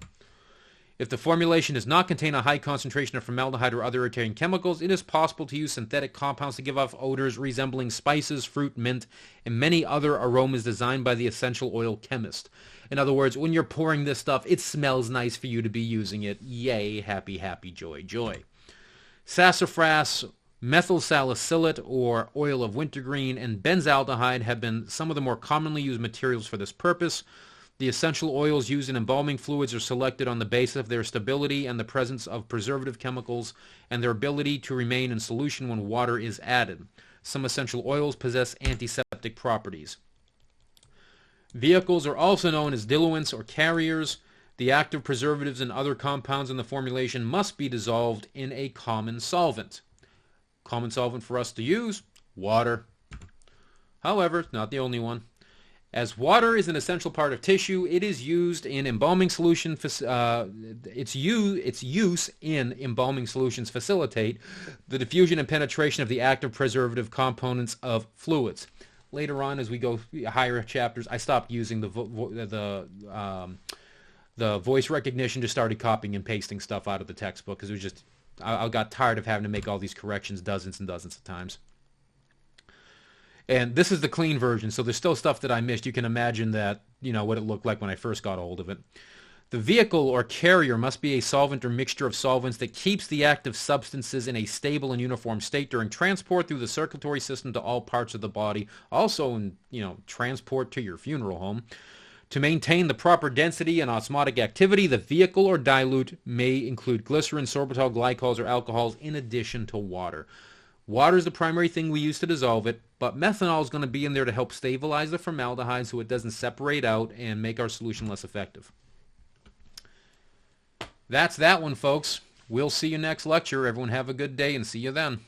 If the formulation does not contain a high concentration of formaldehyde or other irritating chemicals, it is possible to use synthetic compounds to give off odors resembling spices, fruit, mint, and many other aromas designed by the essential oil chemist. In other words, when you're pouring this stuff, it smells nice for you to be using it. Yay, happy, happy, joy, joy. Sassafras, methyl salicylate, or oil of wintergreen, and benzaldehyde have been some of the more commonly used materials for this purpose. The essential oils used in embalming fluids are selected on the basis of their stability and the presence of preservative chemicals and their ability to remain in solution when water is added. Some essential oils possess antiseptic properties. Vehicles are also known as diluents or carriers. The active preservatives and other compounds in the formulation must be dissolved in a common solvent. Common solvent for us to use, water. However, not the only one. As water is an essential part of tissue, it is used in embalming solution. Its use in embalming solutions facilitate the diffusion and penetration of the active preservative components of fluids. Later on, as we go higher chapters, I stopped using the voice recognition, just started copying and pasting stuff out of the textbook because it was just I got tired of having to make all these corrections dozens and dozens of times. And this is the clean version, so there's still stuff that I missed. You can imagine that, what it looked like when I first got a hold of it. The vehicle or carrier must be a solvent or mixture of solvents that keeps the active substances in a stable and uniform state during transport through the circulatory system to all parts of the body, also in, transport to your funeral home. To maintain the proper density and osmotic activity, the vehicle or dilute may include glycerin, sorbitol, glycols, or alcohols in addition to water. Water is the primary thing we use to dissolve it, but methanol is going to be in there to help stabilize the formaldehyde so it doesn't separate out and make our solution less effective. That's that one, folks. We'll see you next lecture. Everyone have a good day and see you then.